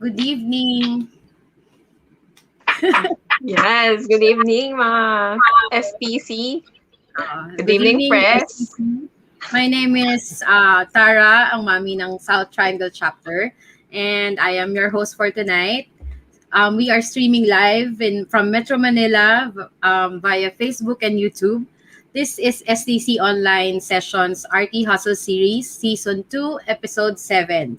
Good evening. Yes, good evening mga STC. Good Good evening, evening, press. STC. My name is Tara, ang mami ng South Triangle Chapter, and I am your host for tonight. We are streaming live from Metro Manila via Facebook and YouTube. This is STC Online Sessions Arkihustle Series, Season 2, Episode 7.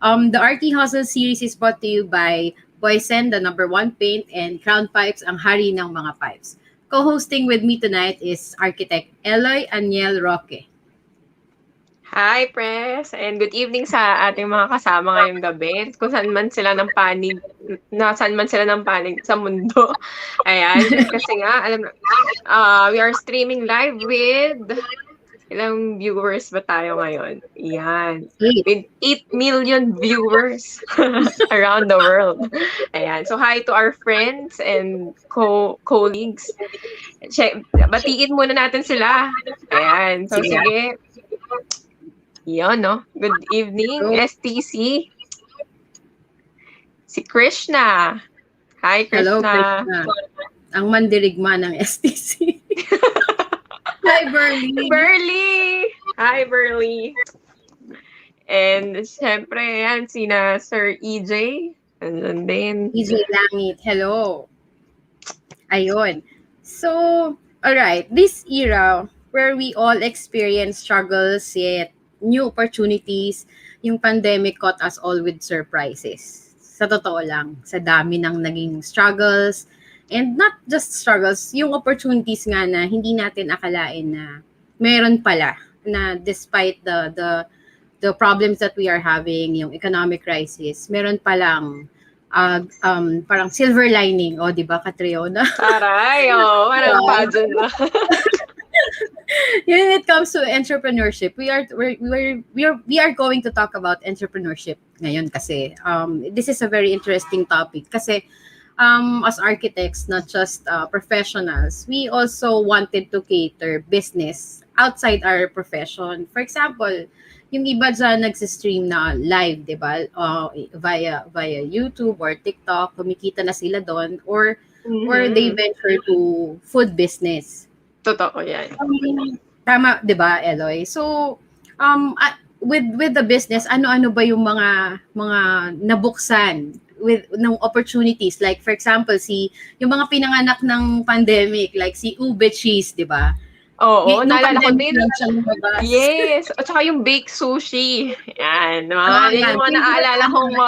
The Arkihustle Series is brought to you by Boysen, the number one paint, and Crown Pipes, ang hari ng mga pipes. Co-hosting with me tonight is Architect Eloy Aniel Roque. Hi, press. And good evening sa ating mga kasama ngayong gabi. Kung saan man sila ng panig, nasaan man sila ng panig sa mundo. Ayan. Kasi nga, we are streaming live with ilang viewers ba tayo ngayon? Ayan. With 8 million viewers around the world. Ayan. So, hi to our friends and colleagues. Batiin muna natin sila. Ayan. So, sige. Yun, no? Good evening, STC. Si Krishna. Hi, Krishna. Hello, Krishna. Ang mandirigma ng STC. Hi, Burley. Hi, Burley. And syempre, yan, sina Sir EJ. Andun din. EJ Langit. Hello. Ayun. So, alright. This era where we all experience struggles yet new opportunities, yung pandemic caught us all with surprises. Sa totoo lang, sa dami ng naging struggles, and not just struggles, yung opportunities nga na hindi natin akalain na meron pala, na despite the problems that we are having, yung economic crisis, meron palang parang silver lining, o di ba, Catriona? Aray, parang pageant na. When it comes to entrepreneurship, we are going to talk about entrepreneurship ngayon kasi this is a very interesting topic kasi as architects, not just professionals, we also wanted to cater business outside our profession. For example, yung iba dyan nagsistream na live, di ba? Via YouTube or TikTok, kumikita na sila doon or they venture to food business. Totoo yan. Tama, 'di ba, Eloy? So, with the business, ano-ano ba yung mga nabuksan with ng opportunities, like for example, yung mga pinanganak ng pandemic, like si Ube Cheese, 'di ba? Oo, naalala ko din. Yes, at saka yung baked sushi. Yan, yung mga naaalala kong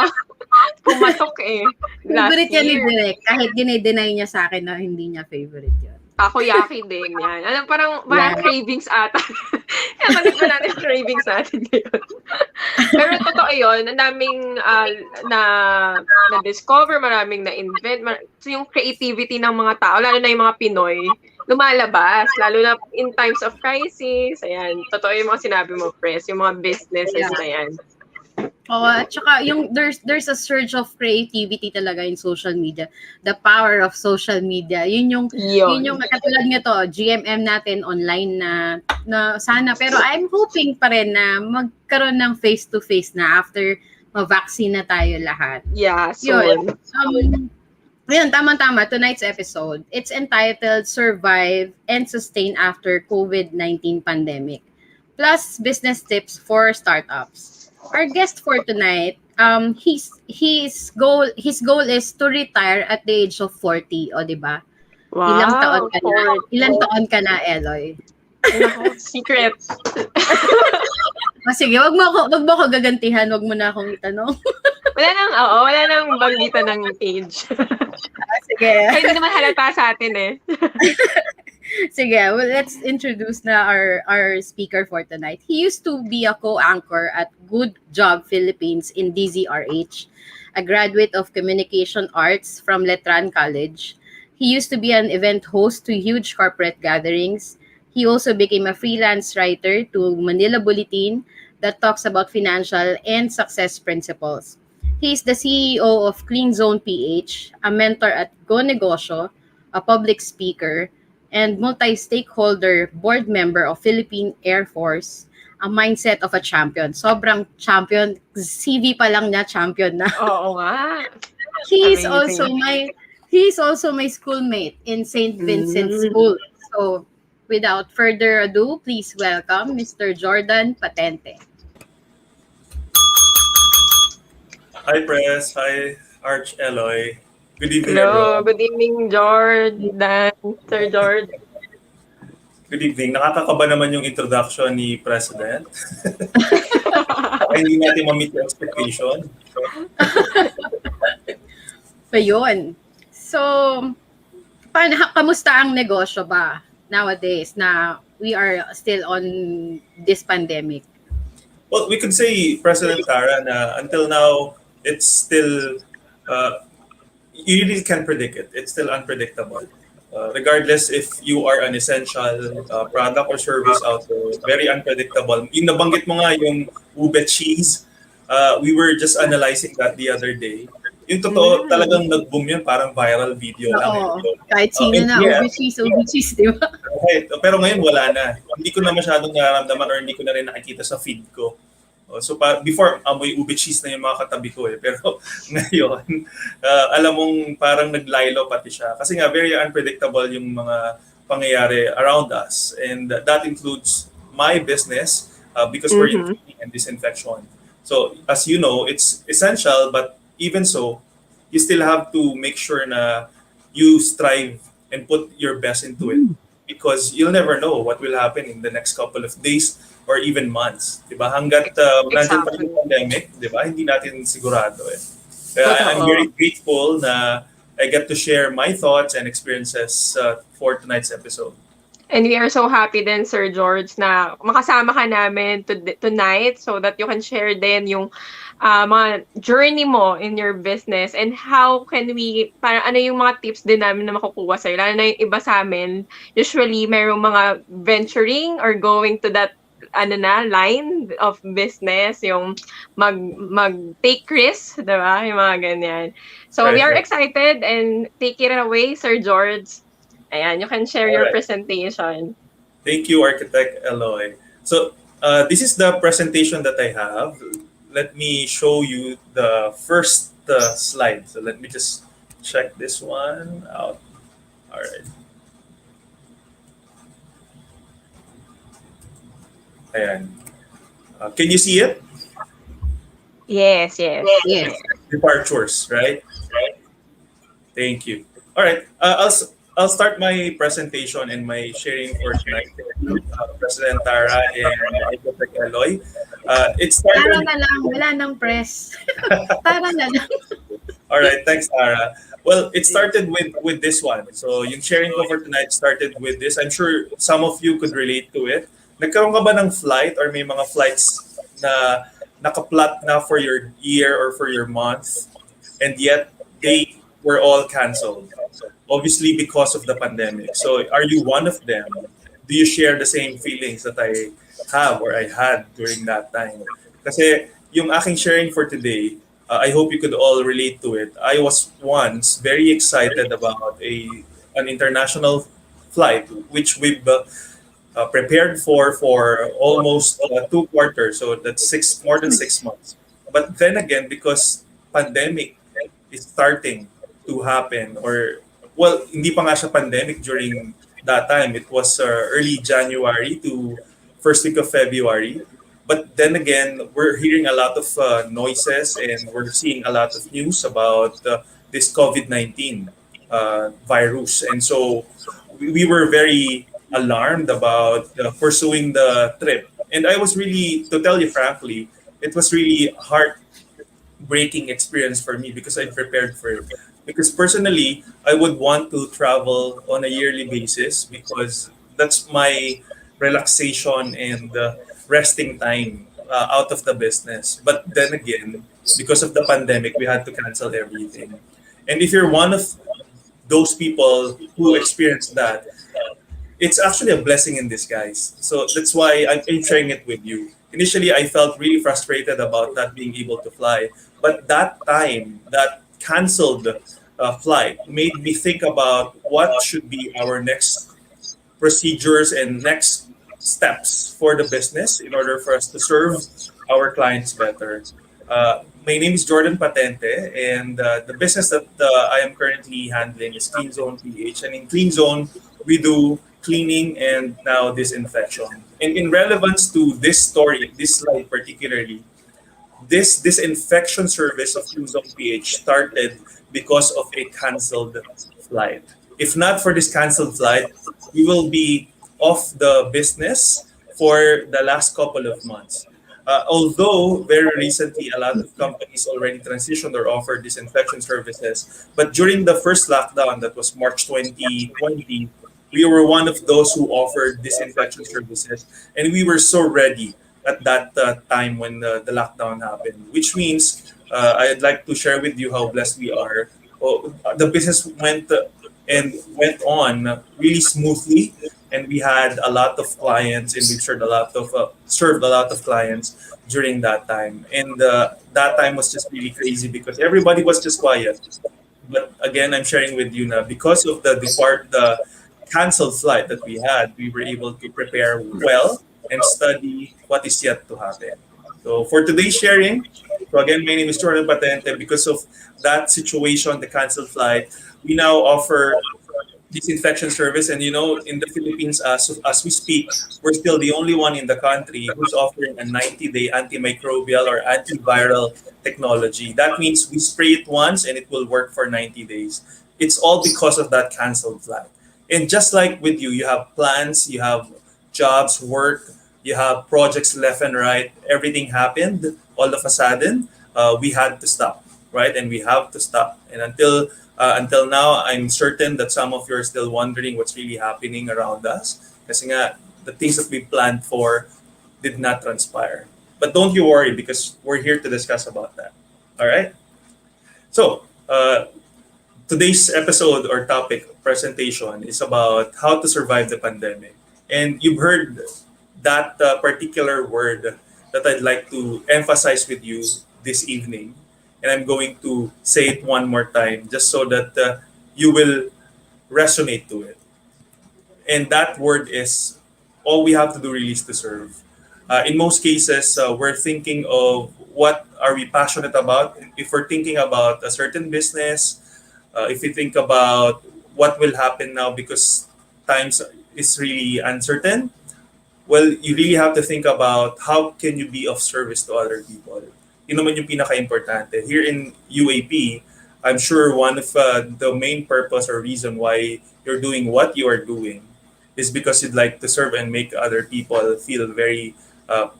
pumatok eh. Favorite yan ni Direk, kahit dinay niya sa akin na hindi niya favorite yun. Takoyaki din yan. Parang cravings ata. Kapag ba natin cravings natin ngayon. Pero totoo yun, ang daming na-discover, maraming na-invent. So yung creativity ng mga tao, lalo na yung mga Pinoy, lumalabas. Lalo na in times of crisis. Ayan, totoo yung mga sinabi mo, Press, yung mga businesses na yan. At saka yung there's a surge of creativity talaga in social media. The power of social media. Yun yung katulad nito, GMM natin online na sana, pero I'm hoping pa rin na magkaroon ng face to face na after ma-vaccine na tayo lahat. Yeah, soon. Yun, tama-tama, tonight's episode, it's entitled Survive and Sustain After COVID-19 Pandemic. Plus business tips for startups. Our guest for tonight, his goal is to retire at the age of 40, o di ba? Wow. Ilang taon ka na, Eloy? Secret. Sige, wag mo ako gagantihan, wag mo na akong itanong. Wala nang banggitan ng age. Sige. Hindi naman halata sa atin eh. Sige, well, let's introduce na our speaker for tonight. He used to be a co-anchor at Good Job Philippines in DZRH, a graduate of Communication Arts from Letran College. He used to be an event host to huge corporate gatherings. He also became a freelance writer to Manila Bulletin that talks about financial and success principles. He is the CEO of Clean Zone PH, a mentor at Go Negosyo, a public speaker, and multi-stakeholder board member of Philippine Air Force, a mindset of a champion. Sobrang champion. CV pa lang niya, champion na. Oo nga. He is also Amazing. my schoolmate in St. Vincent's Mm. School. So, without further ado, please welcome Mr. Jordan Patente. Hi, Press. Hi, Arch Eloy. Good evening, Hello, everyone. good evening, Jordan. Sir George. Good evening. Nakakakaba naman yung introduction ni President. Baka hindi natin ma-meet yung expectation. Ayun. So, kamusta ang negosyo ba nowadays na we are still on this pandemic? Well, we could say, President Tara, na until now, it's still, you really can't predict it. It's still unpredictable. Regardless if you are an essential product or service out there, very unpredictable. Yung nabanggit mo nga yung ube cheese, we were just analyzing that the other day. Yung totoo, talagang nag-boom yun, parang viral video lang. Oo. Kahit sino And na, yeah, OB cheese, di ba? right. Pero ngayon wala na. Hindi ko na masyadong nararamdaman or hindi ko na rin nakikita sa feed ko. So before, amoy ube cheese na yung mga katabi ko eh. Pero ngayon, alam mong parang naglaylo pati siya. Kasi nga, very unpredictable yung mga pangyayari around us. And that includes my business because we're in cleaning and disinfection. So as you know, it's essential, but even so, you still have to make sure na you strive and put your best into it because you'll never know what will happen in the next couple of days or even months. Diba? Hanggat nandyan pa rin yung pandemic, diba? Hindi natin sigurado eh. I'm very grateful na I get to share my thoughts and experiences for tonight's episode. And we are so happy then, Sir George, na makasama ka namin tonight so that you can share din yung mga journey mo in your business and how can we, para ano yung mga tips din namin na makukuha sa'yo. Lalo na yung iba sa amin, usually mayroong mga venturing or going to that line of business, yung mag-take risks, diba? Yung mga ganyan. So we are excited and take it away, Sir George. Ayan, you can share your presentation. Thank you, Architect Eloy. So this is the presentation that I have. Let me show you the first slide. So let me just check this one out. All right. Ayan. Can you see it? Yes. Departures, right? Thank you. All right. I'll start my presentation and my sharing for tonight. President Tara and Architect Eloy. It started. Tara na lang, wala nang press. Tara na lang. All right, thanks, Tara. Well, it started with this one. So yung sharing ko for tonight started with this. I'm sure some of you could relate to it. Nagkaroon ka ba ng flight or may mga flights na nakaplot na for your year or for your month and yet they were all canceled? Obviously because of the pandemic. So are you one of them? Do you share the same feelings that I have or I had during that time? Kasi yung aking sharing for today, I hope you could all relate to it. I was once very excited about an international flight which we've prepared for almost 2 quarters. So that's more than 6 months. But then again, because pandemic is starting to happen well, hindi pa nga siya pandemic during that time. It was early January to first week of February. But then again, we're hearing a lot of noises and we're seeing a lot of news about this COVID-19 virus. And so we were very alarmed about pursuing the trip. And I was really, to tell you frankly, it was really heartbreaking experience for me because I prepared for it. Because personally, I would want to travel on a yearly basis because that's my relaxation and resting time out of the business. But then again, because of the pandemic, we had to cancel everything. And if you're one of those people who experienced that, it's actually a blessing in disguise. So that's why I'm sharing it with you. Initially, I felt really frustrated about not being able to fly. But that time, that canceled flight made me think about what should be our next procedures and next steps for the business in order for us to serve our clients better. My name is Jordan Patente, and the business that I am currently handling is Clean Zone PH. And in Clean Zone, we do cleaning and now disinfection. And in relevance to this story, this slide particularly, this disinfection service of Clean Zone PH started because of a canceled flight. If not for this canceled flight, we will be off the business for the last couple of months. Although very recently a lot of companies already transitioned or offered disinfection services, but during the first lockdown, that was March 2020, we were one of those who offered disinfection services, and we were so ready at that time when the lockdown happened, which means I'd like to share with you how blessed we are. The business went on really smoothly, and we had a lot of clients, and we served a lot of clients during that time. And that time was just really crazy because everybody was just quiet. But again, I'm sharing with you now because of the canceled flight that we had, we were able to prepare well and study what is yet to happen. So for today's sharing, so again, my name is Jordan Patente. Because of that situation, the canceled flight, we now offer disinfection service. And in the Philippines, as we speak, we're still the only one in the country who's offering a 90-day antimicrobial or antiviral technology. That means we spray it once and it will work for 90 days. It's all because of that canceled flight. And just like with you, you have plans, you have jobs, work, you have projects left and right. Everything happened all of a sudden. We had to stop, right? And we have to stop. And until now, I'm certain that some of you are still wondering what's really happening around us. Kasi nga, the things that we planned for did not transpire. But don't you worry, because we're here to discuss about that. All right? So, today's episode or topic presentation is about how to survive the pandemic. And you've heard that particular word that I'd like to emphasize with you this evening. And I'm going to say it one more time just so that you will resonate to it. And that word is all we have to do really is to serve. In most cases, we're thinking of what are we passionate about. If we're thinking about a certain business, if we think about what will happen now because times is really uncertain, well, you really have to think about how can you be of service to other people. Yun naman yung pinaka-importante. Here in UAP, I'm sure one of the main purpose or reason why you're doing what you are doing is because you'd like to serve and make other people feel very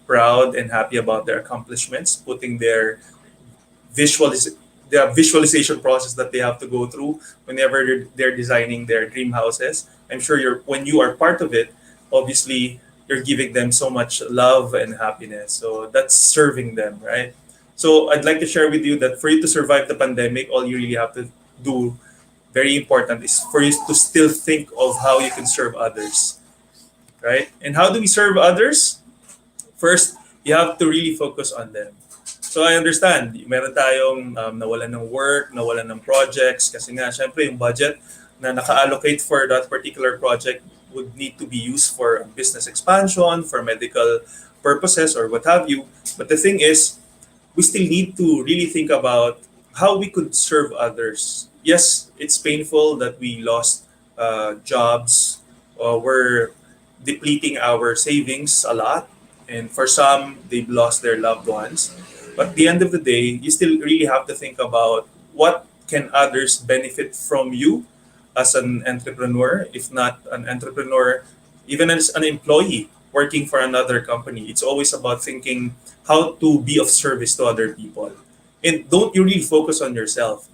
proud and happy about their accomplishments, putting their the visualization process that they have to go through whenever they're designing their dream houses. I'm sure when you are part of it, obviously you're giving them so much love and happiness. So that's serving them, right? So I'd like to share with you that for you to survive the pandemic, all you really have to do, very important, is for you to still think of how you can serve others, right? And how do we serve others? First, you have to really focus on them. So I understand, meron tayong nawalan ng work, nawalan ng projects, kasi nga, syempre, yung budget na naka-allocate for that particular project would need to be used for business expansion, for medical purposes, or what have you. But the thing is, we still need to really think about how we could serve others. Yes, it's painful that we lost jobs. We're depleting our savings a lot. And for some, they've lost their loved ones. But at the end of the day, you still really have to think about what can others benefit from you as an entrepreneur, if not an entrepreneur, even as an employee working for another company. It's always about thinking how to be of service to other people. And don't you really focus on yourself.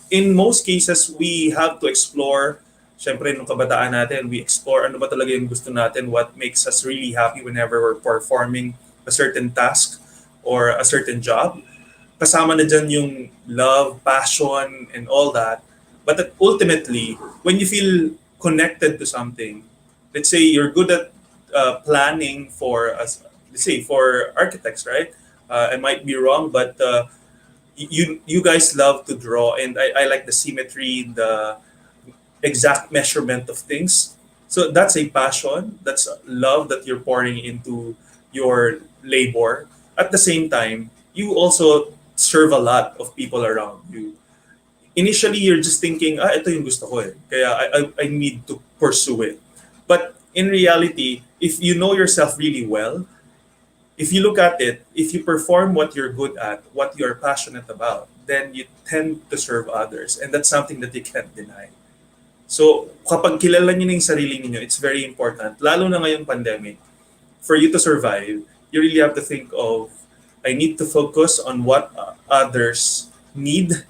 In most cases, we have to explore, syempre nung kabataan natin, we explore ano ba talaga yung gusto natin, what makes us really happy whenever we're performing a certain task or a certain job. Kasama na dyan yung love, passion, and all that. But ultimately, when you feel connected to something, let's say you're good at planning for, let's say, for architects, right? I might be wrong, but you guys love to draw, and I like the symmetry, the exact measurement of things. So that's a passion, that's love that you're pouring into your labor. At the same time, you also serve a lot of people around you. Initially, you're just thinking, ito yung gusto ko eh. Kaya I need to pursue it. But in reality, if you know yourself really well, if you look at it, if you perform what you're good at, what you're passionate about, then you tend to serve others. And that's something that you can't deny. So, kapag kilala niyo na yung sarili niyo, it's very important, lalo na ngayong pandemic, for you to survive, you really have to think of, I need to focus on what others need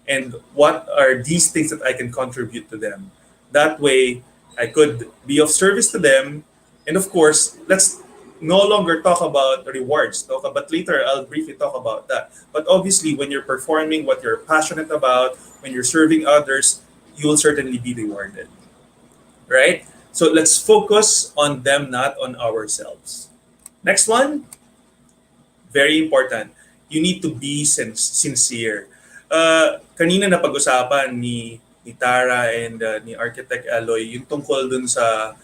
and what are these things that I can contribute to them. That way, I could be of service to them. And of course, let's no longer talk about rewards. But later, I'll briefly talk about that. But obviously, when you're performing what you're passionate about, when you're serving others, you will certainly be rewarded. Right? So let's focus on them, not on ourselves. Next one, very important. You need to be sincere. Kanina na pag-usapan ni Tara and ni Architect Aloy yung tungkol dun sa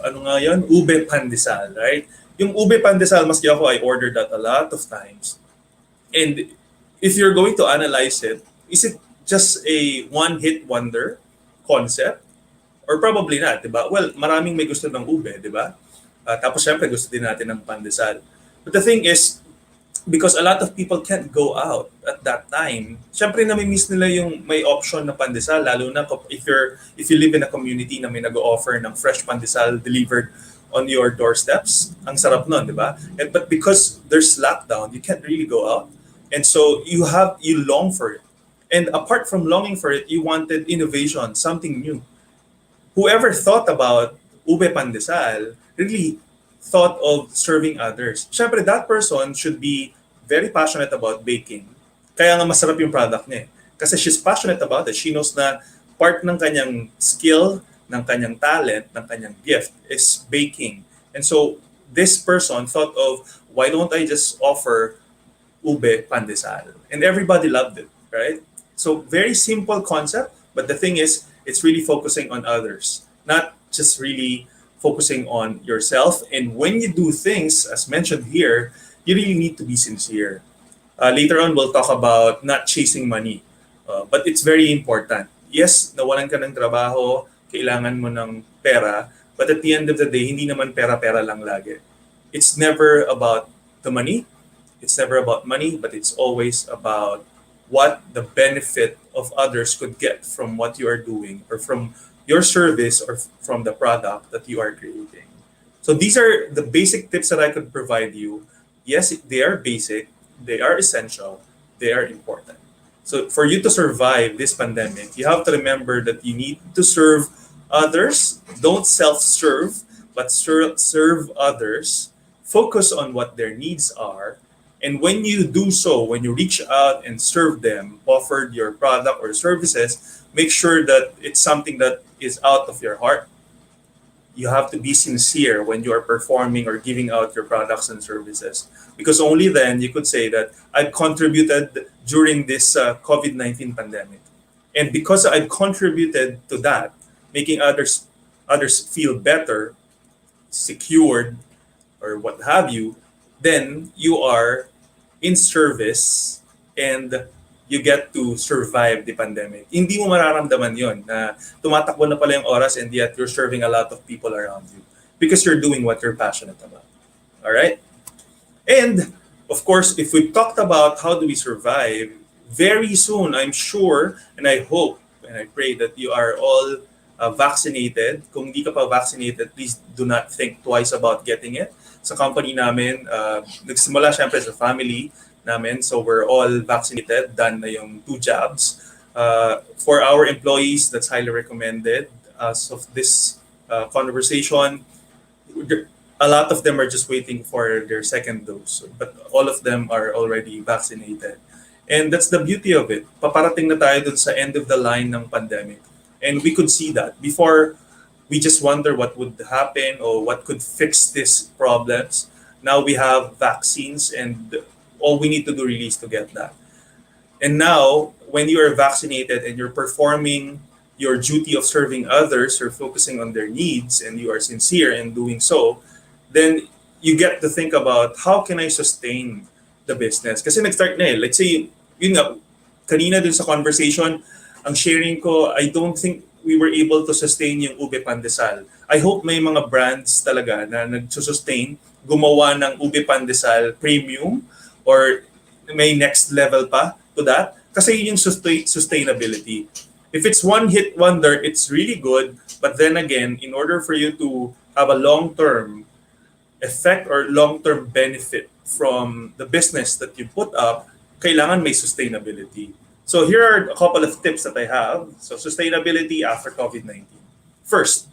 ano nga yun? Ube pandesal, right? Yung ube pandesal, maski ako, I ordered that a lot of times. And if you're going to analyze it, is it just a one-hit wonder concept? Or probably not, di ba? Well, maraming may gusto ng ube, di ba? Tapos syempre gusto din natin ng pandesal. But the thing is, because a lot of people can't go out at that time, syempre nami-miss nila yung may option na pandesal, lalo na if you live in a community na may nag-offer ng fresh pandesal delivered on your doorsteps. Ang sarap nun, di ba? But because there's lockdown, you can't really go out. And so you long for it. And apart from longing for it, you wanted innovation, something new. Whoever thought about ube pandesal really thought of serving others. Syempre, that person should be very passionate about baking. Kaya nga masarap yung product niya. Kasi she's passionate about it. She knows na part ng kanyang skill, ng kanyang talent, ng kanyang gift is baking. And so, this person thought of, why don't I just offer ube pandesal? And everybody loved it, right? So, very simple concept, but the thing is, it's really focusing on others, not just really focusing on yourself. And when you do things, as mentioned here, you really need to be sincere. Later on, we'll talk about not chasing money. But it's very important. Yes, nawalan ka ng trabaho, kailangan mo ng pera, but at the end of the day, hindi naman pera-pera lang lagi. It's never about the money. It's never about money, but it's always about what the benefit of others could get from what you are doing or from your service or from the product that you are creating. So these are the basic tips that I could provide you. Yes, they are basic, they are essential, they are important. So for you to survive this pandemic, you have to remember that you need to serve others. Don't self-serve, but serve others. Focus on what their needs are. And when you do so, when you reach out and serve them, offered your product or services, make sure that it's something that is out of your heart. You have to be sincere when you are performing or giving out your products and services. Because only then you could say that I've contributed during this COVID-19 pandemic. And because I've contributed to that, making others feel better, secured, or what have you, then you are in service and you get to survive the pandemic. Hindi mo mararamdaman yon na tumatakbo na pala yung oras and yet you're serving a lot of people around you because you're doing what you're passionate about. All right? And of course, if we talked about how do we survive, very soon, I'm sure, and I hope and I pray that you are all vaccinated. Kung hindi ka pa vaccinated, please do not think twice about getting it. Sa company namin, nagsimula syempre sa family namin. So we're all vaccinated, done na yung 2 jabs. For our employees, that's highly recommended. As of this conversation, a lot of them are just waiting for their second dose. But all of them are already vaccinated. And that's the beauty of it. Paparating na tayo dun sa end of the line ng pandemic. And we could see that. Before, we just wonder what would happen or what could fix these problems. Now we have vaccines and all we need to do really is to get that. And now, when you are vaccinated and you're performing your duty of serving others, or focusing on their needs, and you are sincere in doing so, then you get to think about how can I sustain the business. Kasi nag-start na eh. Let's say, yun nga, kanina dun sa conversation, ang sharing ko, I don't think we were able to sustain yung ube pandesal. I hope may mga brands talaga na nagsusustain, gumawa ng ube pandesal premium or may next level pa to that. Kasi yun yung sustainability. If it's one hit wonder, it's really good. But then again, in order for you to have a long-term effect or long-term benefit from the business that you put up, kailangan may sustainability. So here are a couple of tips that I have. So sustainability after COVID-19. First,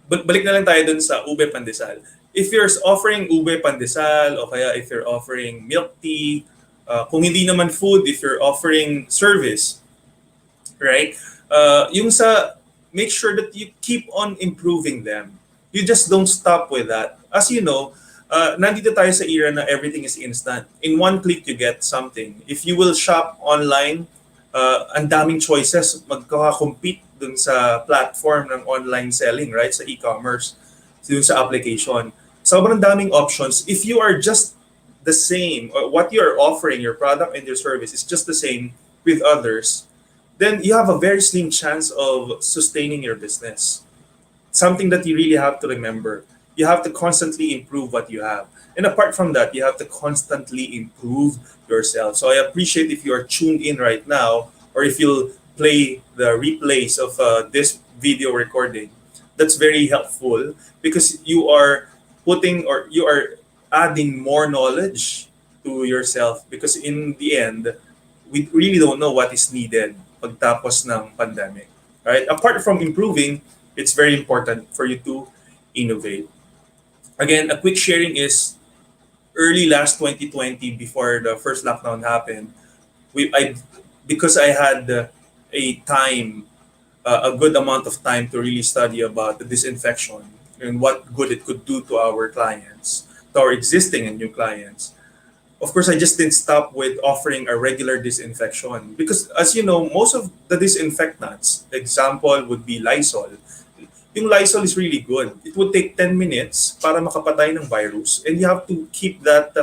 balik na lang tayo dun sa ube pandesal. If you're offering ube pandesal o kaya if you're offering milk tea, kung hindi naman food, if you're offering service, right? Yung sa, make sure that you keep on improving them. You just don't stop with that. As you know, nandito tayo sa era na everything is instant. In one click, you get something. If you will shop online, ang daming choices, magkaka-compete dun sa platform ng online selling, right? Sa e-commerce, dun sa application. Sobrang daming options. If you are just the same, or what you are offering, your product and your service is just the same with others, then you have a very slim chance of sustaining your business. Something that you really have to remember. You have to constantly improve what you have. And apart from that, you have to constantly improve yourself. So I appreciate if you are tuned in right now, or if you'll play the replays of this video recording. That's very helpful because you are putting or you are adding more knowledge to yourself, because in the end, we really don't know what is needed pagtapos ng pandemic. Right? Apart from improving, it's very important for you to innovate. Again, a quick sharing is early last 2020, before the first lockdown happened, because I had a good amount of time to really study about the disinfection and what good it could do to our clients, to our existing and new clients. Of course, I just didn't stop with offering a regular disinfection because, as you know, most of the disinfectants, example would be Lysol. Yung Lysol is really good. It would take 10 minutes para makapatay ng virus, and you have to keep that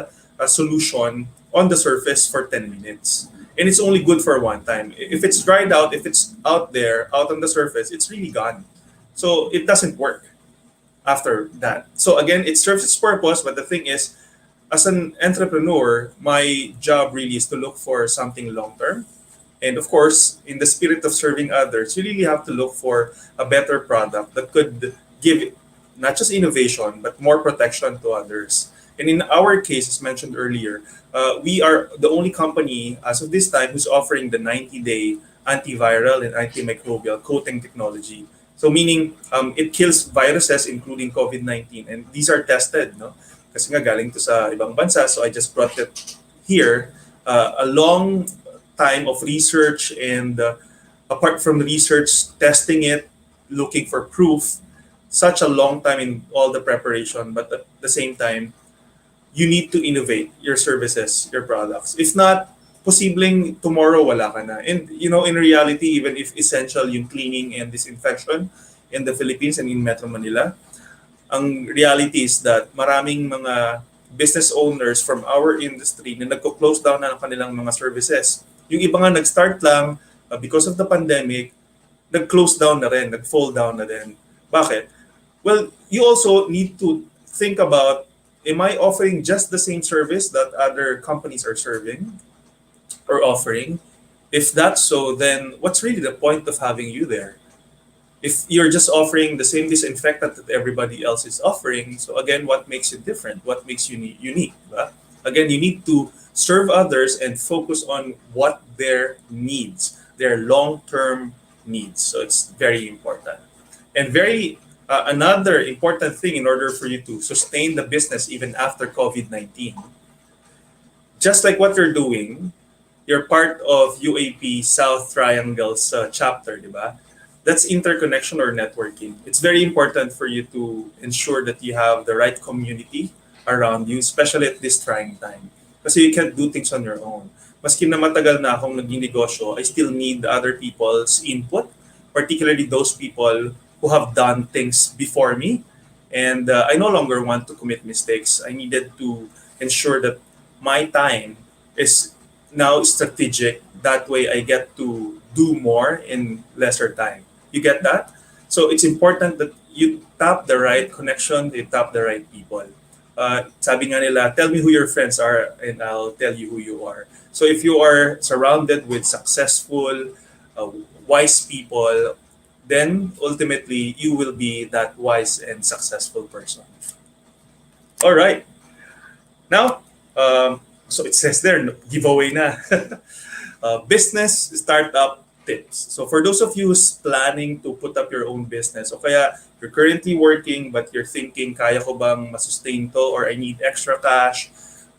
solution on the surface for 10 minutes. And it's only good for one time. If it's dried out, if it's out there, out on the surface, it's really gone. So it doesn't work after that. So again, it serves its purpose, but the thing is, as an entrepreneur, my job really is to look for something long-term. And of course, in the spirit of serving others, you really have to look for a better product that could give not just innovation, but more protection to others. And in our case, as mentioned earlier, we are the only company as of this time who's offering the 90-day antiviral and antimicrobial coating technology. So meaning it kills viruses, including COVID-19. And these are tested, no? Kasi nga galing to sa ibang bansa, so I just brought it here. A long time of research, and apart from research, testing it, looking for proof, such a long time in all the preparation, but at the same time, you need to innovate your services, your products. If not, posibleng tomorrow wala ka na. And you know, in reality, even if essential yung cleaning and disinfection in the Philippines and in Metro Manila, ang reality is that maraming mga business owners from our industry na nagko-close down na ng kanilang mga services. Yung iba nga nag-start lang because of the pandemic, nag-close down na rin, nag-fall down na rin. Bakit? Well, you also need to think about, am I offering just the same service that other companies are serving or offering? If that's so, then what's really the point of having you there? If you're just offering the same disinfectant that everybody else is offering, so again, what makes you different? What makes you unique? Right? Again, you need to serve others and focus on what their needs, their long-term needs. So it's very important. And another important thing in order for you to sustain the business even after COVID-19, just like what you're doing, you're part of UAP South Triangle's chapter, di ba? That's interconnection or networking. It's very important for you to ensure that you have the right community around you, especially at this trying time. Because you can't do things on your own. maski na matagal na akong naging negosyo, I still need other people's input, particularly those people who have done things before me. And I no longer want to commit mistakes. I needed to ensure that my time is now strategic. That way I get to do more in lesser time. You get that? So it's important that you tap the right connection, you tap the right people. Sabi nga nila, tell me who your friends are and I'll tell you who you are. So if you are surrounded with successful, wise people, then ultimately you will be that wise and successful person. All right. Now, so it says there, giveaway na. Business startup tips. So for those of you who's planning to put up your own business, o kaya you're currently working but you're thinking, kaya ko bang masustain to, or I need extra cash,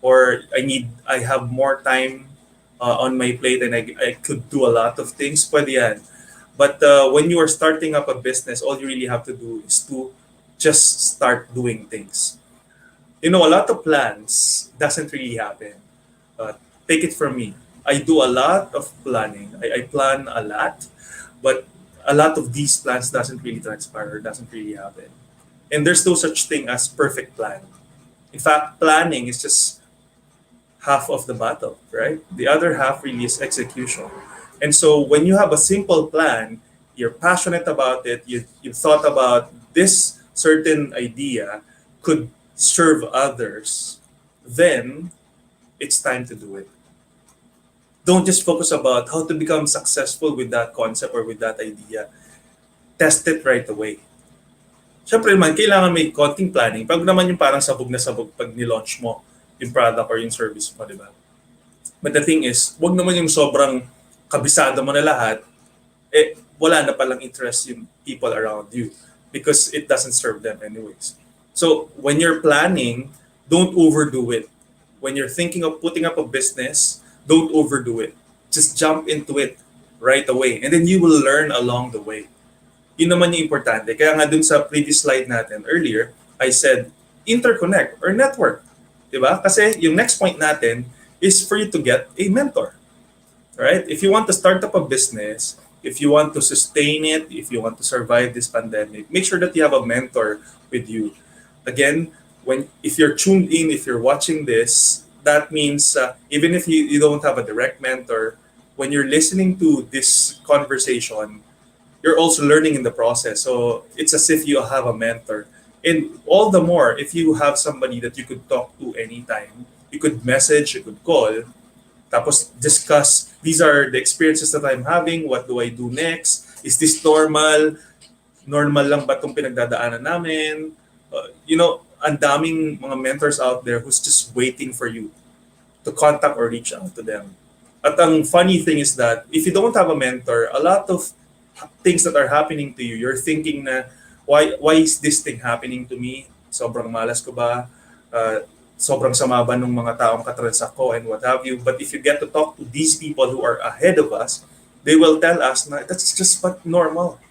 or I have more time on my plate and I could do a lot of things, pwede yan. But when you are starting up a business, all you really have to do is to just start doing things. You know, a lot of plans doesn't really happen. Take it from me. I do a lot of planning. I plan a lot, but a lot of these plans doesn't really transpire, doesn't really happen. And there's no such thing as perfect plan. In fact, planning is just half of the battle, right? The other half really is execution. And so when you have a simple plan, you're passionate about it, you thought about this certain idea could serve others, then it's time to do it. Don't just focus about how to become successful with that concept or with that idea. Test it right away. Siyempre naman, kailangan may konting planning. Pag naman yung parang sabog na sabog pag nilaunch mo yung product or yung service mo, di ba? But the thing is, wag naman yung sobrang kabisado mo na lahat, wala na palang interest yung people around you because it doesn't serve them anyways. So when you're planning, don't overdo it. When you're thinking of putting up a business, don't overdo it. Just jump into it right away. And then you will learn along the way. Yun naman yung importante. Kaya nga dun sa previous slide natin earlier, I said, interconnect or network. Diba? Kasi yung next point natin is for you to get a mentor. Right? If you want to start up a business, if you want to sustain it, if you want to survive this pandemic, make sure that you have a mentor with you. Again, if you're tuned in, if you're watching this, that means even if you don't have a direct mentor, when you're listening to this conversation, you're also learning in the process. So it's as if you have a mentor. And all the more, if you have somebody that you could talk to anytime, you could message, you could call, tapos discuss, these are the experiences that I'm having, what do I do next? Is this normal? Normal lang ba itong pinagdadaanan namin? Ang daming mga mentors out there who's just waiting for you to contact or reach out to them. At ang funny thing is that if you don't have a mentor, a lot of things that are happening to you, you're thinking na, why is this thing happening to me? Sobrang malas ko ba? Sobrang sama ba ng mga taong katransak ko and what have you? But if you get to talk to these people who are ahead of us, they will tell us na that's just but normal.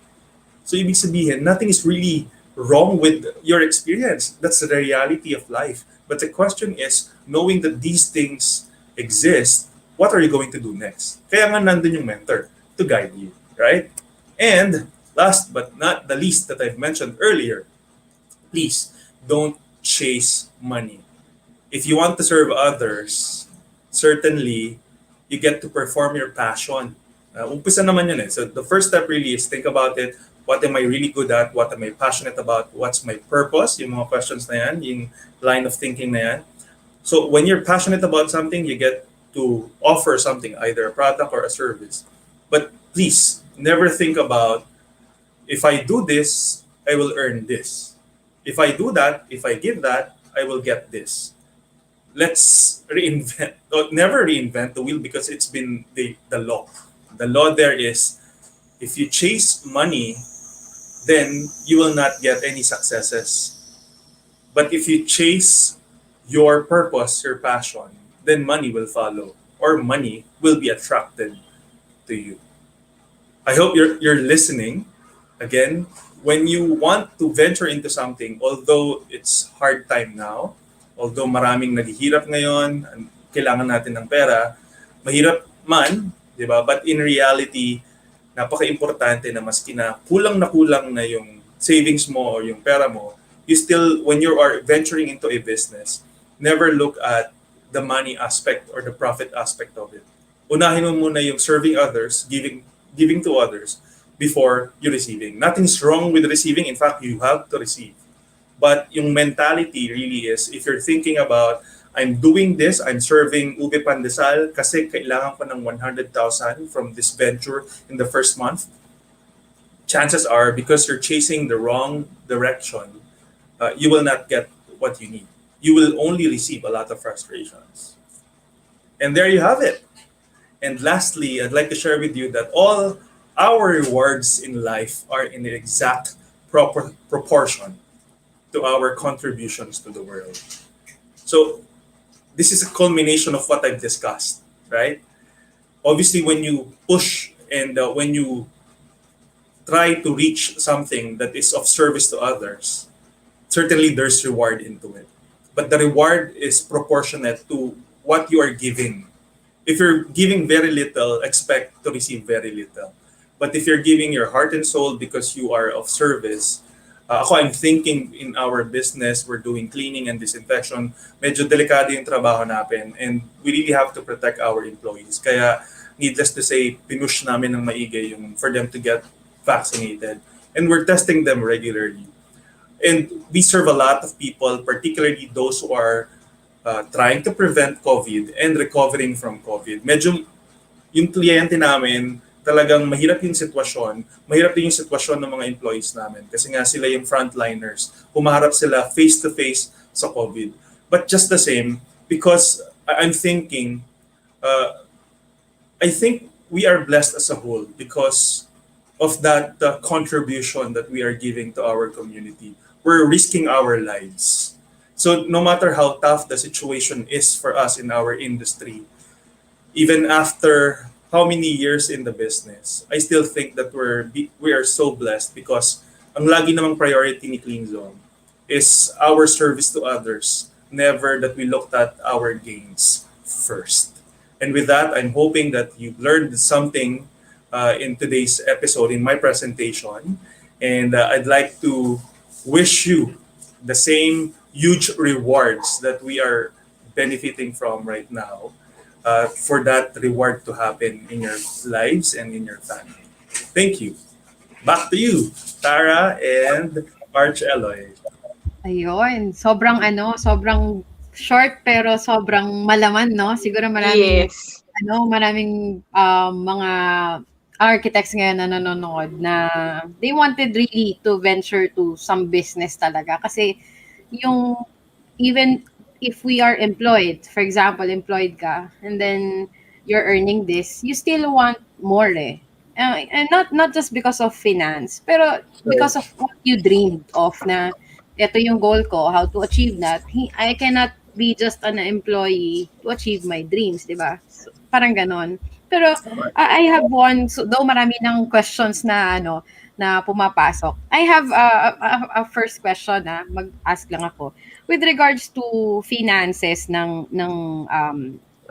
So ibig sabihin, nothing is really wrong with your experience. That's the reality of life. But the question is, knowing that these things exist, what are you going to do next? Kaya nga nandun yung mentor to guide you, right? And last but not the least that I've mentioned earlier, please don't chase money. If you want to serve others, certainly you get to perform your passion. Umpisa naman yun eh. So the first step really is think about it. What am I really good at? What am I passionate about? What's my purpose? Yung mga questions na yan, yung line of thinking na yan. So when you're passionate about something, you get to offer something, either a product or a service. But please, never think about, if I do this, I will earn this. If I do that, if I give that, I will get this. Let's never reinvent the wheel because it's been the law. The law there is, if you chase money, then you will not get any successes. But if you chase your purpose, your passion, then money will follow, or money will be attracted to you. I hope you're listening. Again, when you want to venture into something, although it's hard time now, although maraming naghihirap ngayon, kailangan natin ng pera, Mahirap man, di ba? But in reality, napaka-importante na maski na kulang na yung savings mo or yung pera mo, you still, when you are venturing into a business, never look at the money aspect or the profit aspect of it. Unahin mo muna yung serving others, giving to others before you receiving. Nothing's wrong with receiving. In fact, you have to receive. But yung mentality really is, if you're thinking about, I'm doing this, I'm serving ube pandesal kasi kailangan ko ng 100,000 from this venture in the first month, chances are, because you're chasing the wrong direction, you will not get what you need. You will only receive a lot of frustrations. And there you have it. And lastly, I'd like to share with you that all our rewards in life are in the exact proper proportion to our contributions to the world. So this is a culmination of what I've discussed, right? Obviously, when you push and when you try to reach something that is of service to others, certainly there's reward into it. But the reward is proportionate to what you are giving. If you're giving very little, expect to receive very little. But if you're giving your heart and soul because you are of service, ako, I'm thinking in our business, we're doing cleaning and disinfection. Medyo delikado yung trabaho natin and we really have to protect our employees. Kaya needless to say, pinush namin ng maigi yung for them to get vaccinated. And we're testing them regularly. And we serve a lot of people, particularly those who are trying to prevent COVID and recovering from COVID. Medyo yung kliyente namin, talagang mahirap yung sitwasyon. Mahirap din yung sitwasyon ng mga employees namin kasi nga sila yung frontliners. Humaharap sila face-to-face sa COVID. But just the same, because I'm thinking, I think we are blessed as a whole because of that contribution that we are giving to our community. We're risking our lives. So no matter how tough the situation is for us in our industry, even after how many years in the business, I still think that we are so blessed because ang lagi namang priority ni Clean Zone is our service to others, never that we looked at our gains first. And with that, I'm hoping that you've learned something in today's episode, in my presentation. And I'd like to wish you the same huge rewards that we are benefiting from right now. For that reward to happen in your lives and in your family. Thank you. Back to you, Tara and Arch Eloy. Ayun, sobrang short pero sobrang malaman, no? Siguro maraming Yes. maraming mga architects ngayon na nanonood na they wanted really to venture to some business talaga kasi yung even if we are employed, for example, employed ka, and then you're earning this, you still want more eh. And not just because of finance, pero because of what you dreamed of na ito yung goal ko, how to achieve that. I cannot be just an employee to achieve my dreams, di ba? So, parang ganon. Pero I have one, so, though marami ng questions na na pumapasok. I have a first question mag-ask lang ako. With regards to finances ng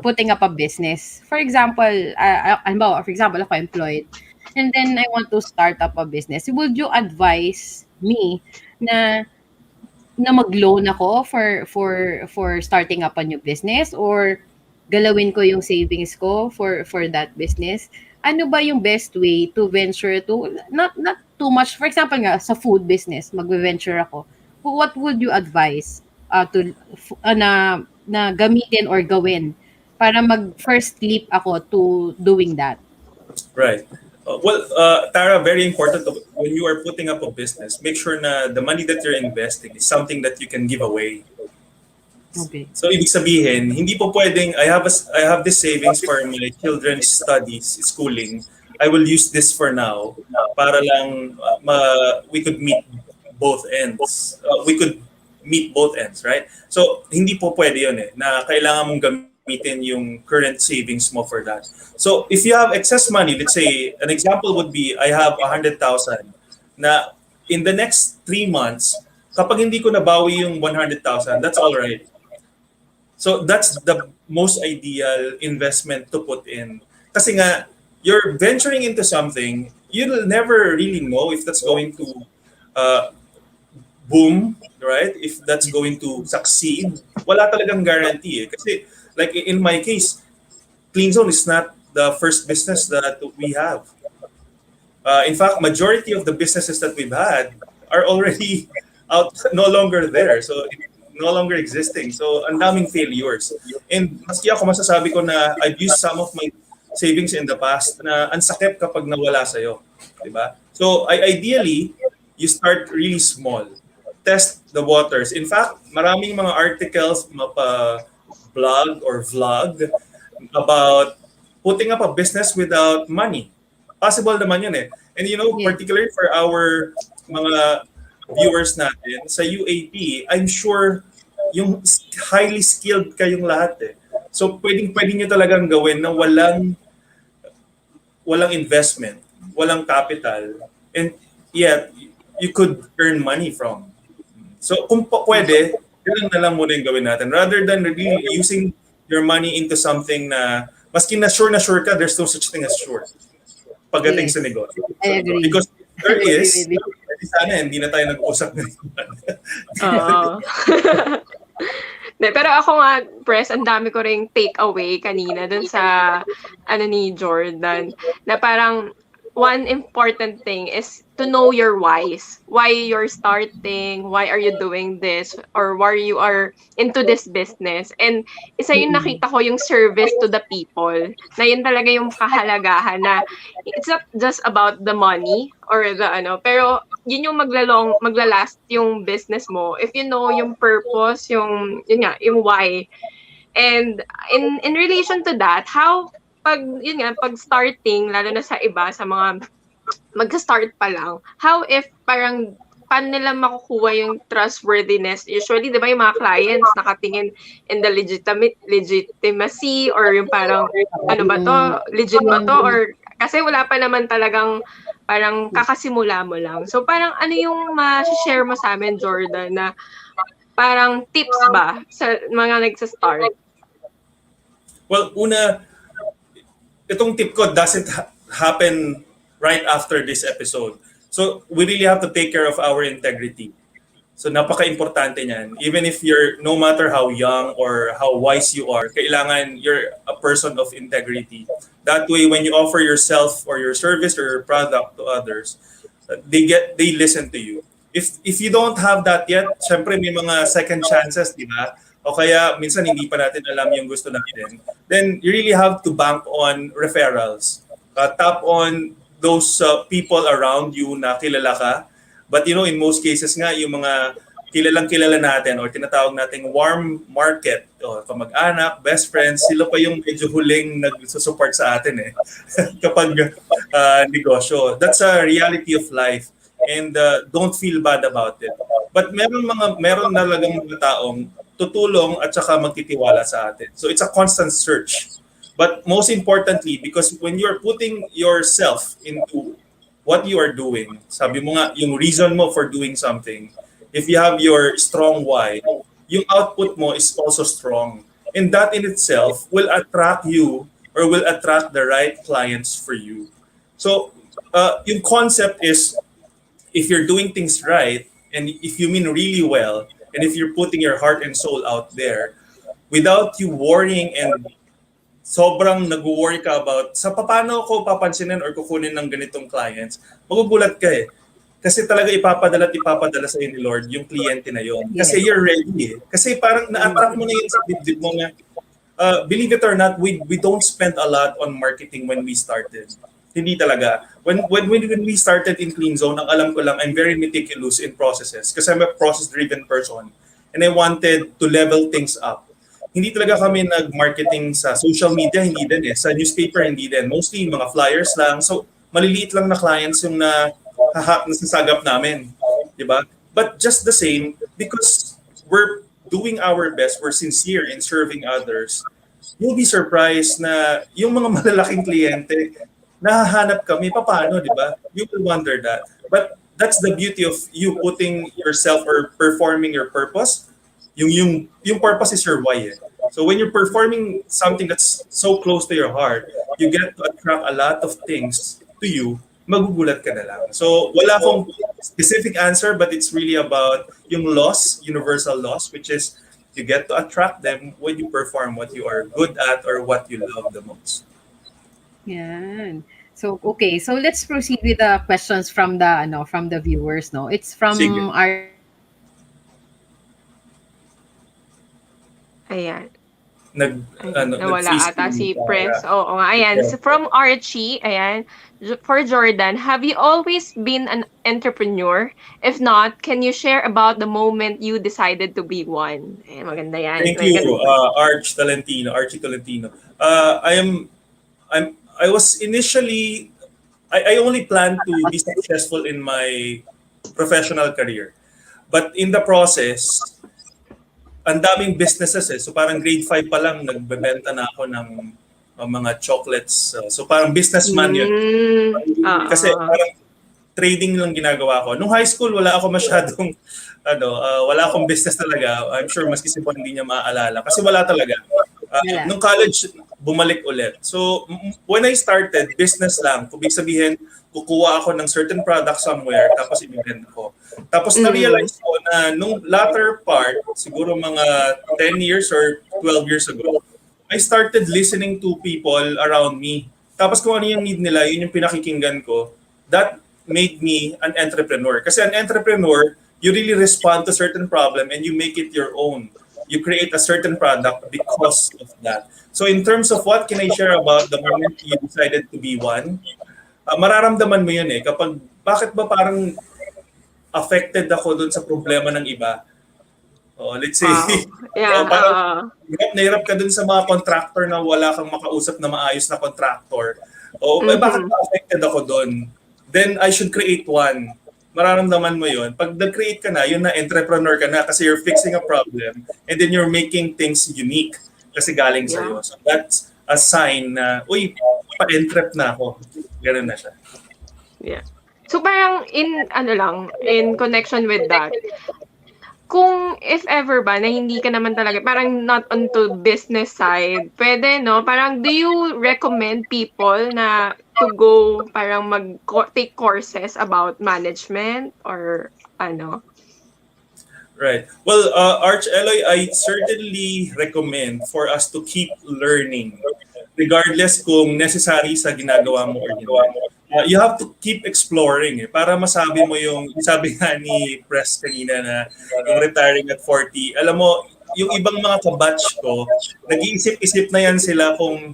putting up a business. For example, ako employed and then I want to start up a business. Would you advise me na mag-loan ako for starting up a new business or galawin ko yung savings ko for that business? Ano ba yung best way to venture to not too much, for example nga sa food business magve-venture ako, what would you advise na gamitin or gawin para mag first leap ako to doing that? Right. Tara, very important when you are putting up a business, make sure na the money that you're investing is something that you can give away. Okay. So ibig sabihin, hindi po pwedeng I have this savings for my children's studies, schooling. I will use this for now para lang we could meet both ends. Right? So hindi po pwede 'yun na kailangan mong gamitin yung current savings mo for that. So if you have excess money, let's say an example would be I have 100,000 na in the next 3 months kapag hindi ko nabawi yung 100,000, that's all right. So that's the most ideal investment to put in. Kasi nga, you're venturing into something, you'll never really know if that's going to uh, boom, right? If that's going to succeed. Wala talagang guarantee. Kasi like in my case, Clean Zone is not the first business that we have. In fact, majority of the businesses that we've had are already out, no longer there. So no longer existing. So ang daming failures. And maski ako masasabi ko na I've used some of my savings in the past na ang sakit kapag nawala sa'yo. Diba? So ideally, you start really small. Test the waters. In fact, maraming mga articles, blog or vlog about putting up a business without money. Possible naman yun eh. And particularly for our mga viewers natin sa UAP, I'm sure yung highly skilled kayong lahat eh. So pwedeng nyo talagang gawin na walang investment, walang capital, and yet you could earn money from. So kung pwede, ganun na lang muna yung gawin natin. Rather than really using your money into something na maski na sure ka, there's no such thing as sure pagdating sa negosyo. I agree. Because there is, sana hindi na tayo nag-usap ngayon. Pero ako nga, Press, ang dami ko ring take away kanina dun sa ni Jordan, na parang one important thing is to know your whys. Why you're starting, why are you doing this, or why you are into this business. And isa yung nakita ko yung service to the people, na yun talaga yung kahalagahan, na it's not just about the money or the pero yun yung maglalast yung business mo if you know yung purpose, yung why. And in relation to that, how pag starting, lalo na sa iba, sa mga magsa-start pa lang, how if parang paano nila makukuha yung trustworthiness? Usually, di ba yung mga clients nakatingin in the legitimacy, or yung parang ano ba to, legit ba to, or kasi wala pa naman talagang parang kakasimula mo lang. So parang ano yung ma-share mo sa amin, Jordan, na parang tips ba sa mga nagsa-start? Well, una, itong tip ko doesn't happen right after this episode. So we really have to take care of our integrity. So napaka-importante niyan. Even if no matter how young or how wise you are, kailangan you're a person of integrity. That way, when you offer yourself or your service or your product to others, they listen to you. If you don't have that yet, syempre may mga second chances, di ba? O kaya minsan hindi pa natin alam yung gusto natin. Then you really have to bank on referrals. Tap on those people around you na kilala ka. But in most cases nga, yung mga kilala natin or tinatawag nating warm market, kamag-anak, best friends, sila pa yung medyo huling nagsusupport sa atin eh kapag negosyo. That's a reality of life, and don't feel bad about it. But meron talagang mga taong tutulong at saka magtitiwala sa atin. So it's a constant search. But most importantly, because when you're putting yourself into what you are doing, sabi mo nga, yung reason mo for doing something, if you have your strong why, yung output mo is also strong. And that in itself will attract you or will attract the right clients for you. So yung concept is, if you're doing things right, and if you mean really well, and if you're putting your heart and soul out there, without you worrying and sobrang nag-worry ka about sa paano ko papansinin or kukunin ng ganitong clients, magugulat ka eh. Kasi talaga ipapadala sa iyo ni Lord yung kliyente na yon. Kasi you're ready eh. Kasi parang na-attract mo na yun sa dibdib mo na, believe it or not, we don't spend a lot on marketing when we started. Hindi talaga. When we started in Clean Zone, ang alam ko lang, I'm very meticulous in processes kasi I'm a process-driven person. And I wanted to level things up. Hindi talaga kami nag-marketing sa social media, hindi din eh. Sa newspaper, hindi din. Mostly mga flyers lang. So, maliliit lang na clients yung nasasagap namin. Diba? But just the same, because we're doing our best, we're sincere in serving others, you'll be surprised na yung mga malalaking kliyente, nahahanap kami, paano, di ba? You will wonder that. But that's the beauty of you putting yourself or performing your purpose. Yung purpose is your why. Eh. So when you're performing something that's so close to your heart, you get to attract a lot of things to you, magugulat ka na lang. So wala akong specific answer, but it's really about yung loss, universal loss, which is you get to attract them when you perform what you are good at or what you love the most. Yan. So okay, so let's proceed with the questions from the viewers, no. It's from Sige. our Ayan. nag-freeze Nawala ata si yung Pres. camera. Oo nga, ayan. Yeah. So from Archie, ayan. For Jordan, have you always been an entrepreneur? If not, can you share about the moment you decided to be one? Eh, maganda yan. Thank you, Archie Tolentino. I was initially, I only planned to be successful in my professional career. But in the process, ang daming businesses eh. So parang grade 5 pa lang, nagbebenta na ako ng mga chocolates. So parang businessman yun. Kasi parang trading lang ginagawa ko. Nung high school, wala ako masyadong, wala akong business talaga. I'm sure maski si Bon hindi niya maaalala. Kasi wala talaga. Nung college, bumalik ulit. So, when I started, business lang. Kung ibig sabihin, kukuha ako ng certain product somewhere, tapos ibibenta ko. Tapos na-realize ko na nung latter part, siguro mga 10 years or 12 years ago, I started listening to people around me. Tapos kung ano yung need nila, yun yung pinakikinggan ko. That made me an entrepreneur. Kasi an entrepreneur, you really respond to certain problem and you make it your own. You create a certain product because of that. So in terms of what can I share about the moment you decided to be one, mararamdaman mo yun eh. Bakit ba parang affected ako dun sa problema ng iba? Let's say, parang nahirap ka dun sa mga contractor na wala kang makausap na maayos na contractor. Bakit ba affected ako dun? Then I should create one. Mararamdaman mo yun. Pag nag-create ka na, yun na, entrepreneur ka na kasi you're fixing a problem and then you're making things unique kasi galing sa'yo. So that's a sign na, uy, pa-entrep na ako. Ganun na siya. Yeah. So parang in connection with that, kung if ever ba na hindi ka naman talaga, parang not onto business side, pwede, no? Parang do you recommend people na to go parang take courses about management or ano? Right. Well, Arch Eloy, I certainly recommend for us to keep learning regardless kung necessary sa ginagawa mo or hindi. You have to keep exploring para masabi mo yung sabi nga ni Press kanina na yung retiring at 40. Alam mo, yung ibang mga kabatch ko, nag-iisip-isip na yan sila kung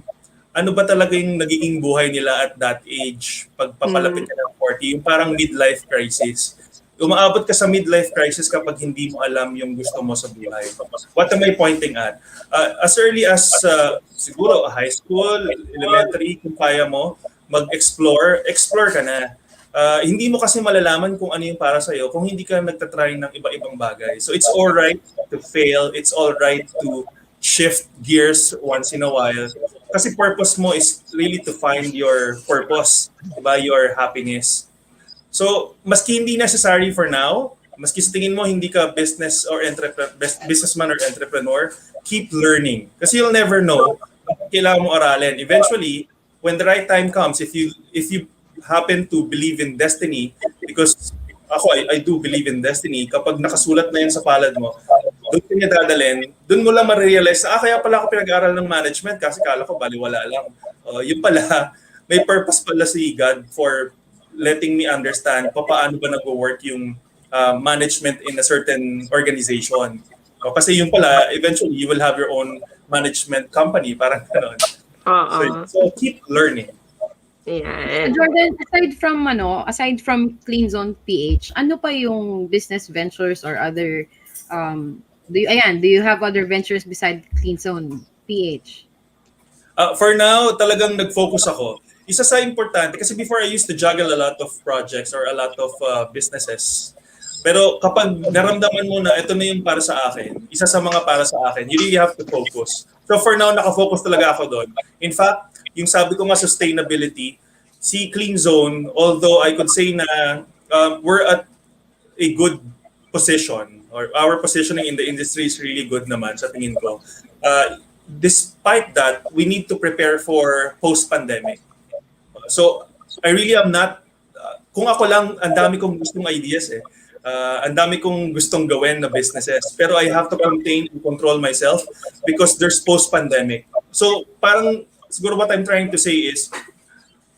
ano ba talaga yung nagiging buhay nila at that age pag papalapit ka ng 40, yung parang midlife crisis. Umaabot ka sa midlife crisis kapag hindi mo alam yung gusto mo sa buhay. What am I pointing at? As early as siguro high school, elementary, kung kaya mo, explore ka na. Hindi mo kasi malalaman kung ano yung para sa'yo kung hindi ka nagtatry ng iba-ibang bagay. So it's all right to fail. It's all right to shift gears once in a while. Kasi purpose mo is really to find your purpose, diba? Your happiness. So, maski hindi necessary for now, maski sa tingin mo hindi ka businessman or entrepreneur, keep learning. Kasi you'll never know kailangan mo aralin. Eventually, when the right time comes, if you happen to believe in destiny, because ako, I do believe in destiny, kapag nakasulat na yun sa palad mo, doon ka niya dadalhin, doon mo lang ma-realize na, kaya pala ako pinag-aaral ng management kasi kala ko baliwala lang. Yun pala, may purpose pala si God for letting me understand paano ba nag-work yung management in a certain organization. Kasi yun pala, eventually, you will have your own management company, parang gano'n. So keep learning. Yeah. Jordan, aside from Clean Zone PH, ano pa yung business ventures or other do you have other ventures beside Clean Zone PH? For now, talagang nag-focus ako. Isa sa importante, kasi before I used to juggle a lot of projects or a lot of businesses. Pero kapag naramdaman mo na ito na yung para sa akin, isa sa mga para sa akin, you really have to focus. So for now, nakafocus talaga ako doon. In fact, yung sabi ko nga sustainability, si Clean Zone, although I could say na we're at a good position or our positioning in the industry is really good naman sa tingin ko. despite that, we need to prepare for post-pandemic. So, I really am not, kung ako lang, ang dami kong gustong ideas eh. Ang dami kong gustong gawin na businesses. Pero I have to contain and control myself because there's post-pandemic. So, parang, siguro what I'm trying to say is,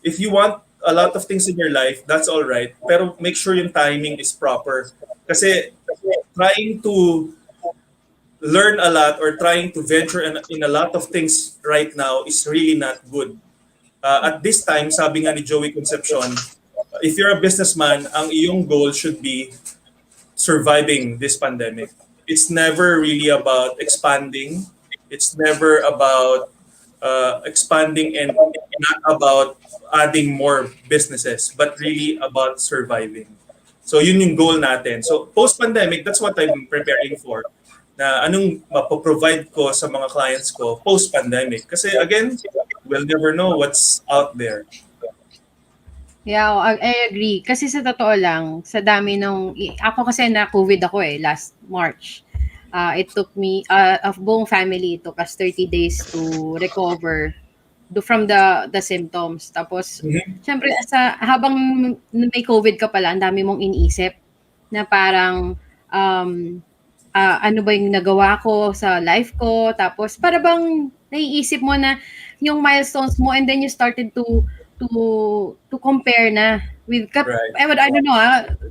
if you want a lot of things in your life, that's all right. Pero make sure yung timing is proper. Kasi trying to learn a lot or trying to venture in a lot of things right now is really not good. At this time, sabi nga ni Joey Concepcion, if you're a businessman, ang iyong goal should be surviving this pandemic. It's never really about expanding. It's never about expanding and not about adding more businesses, but really about surviving. So yun yung goal natin. So post-pandemic, that's what I'm preparing for. Na anong mapoprovide ko sa mga clients ko post-pandemic. Kasi again, we'll never know what's out there. Yeah, I agree. Kasi sa totoo lang, sa dami ako kasi na-COVID ako last March. It took me, of buong family, it took us 30 days to recover from the symptoms. Tapos, syempre, habang may COVID ka pala, ang dami mong iniisip na parang, ano ba yung nagawa ko sa life ko. Tapos, para bang naiisip mo na yung milestones mo and then you started to compare na with Right. I don't know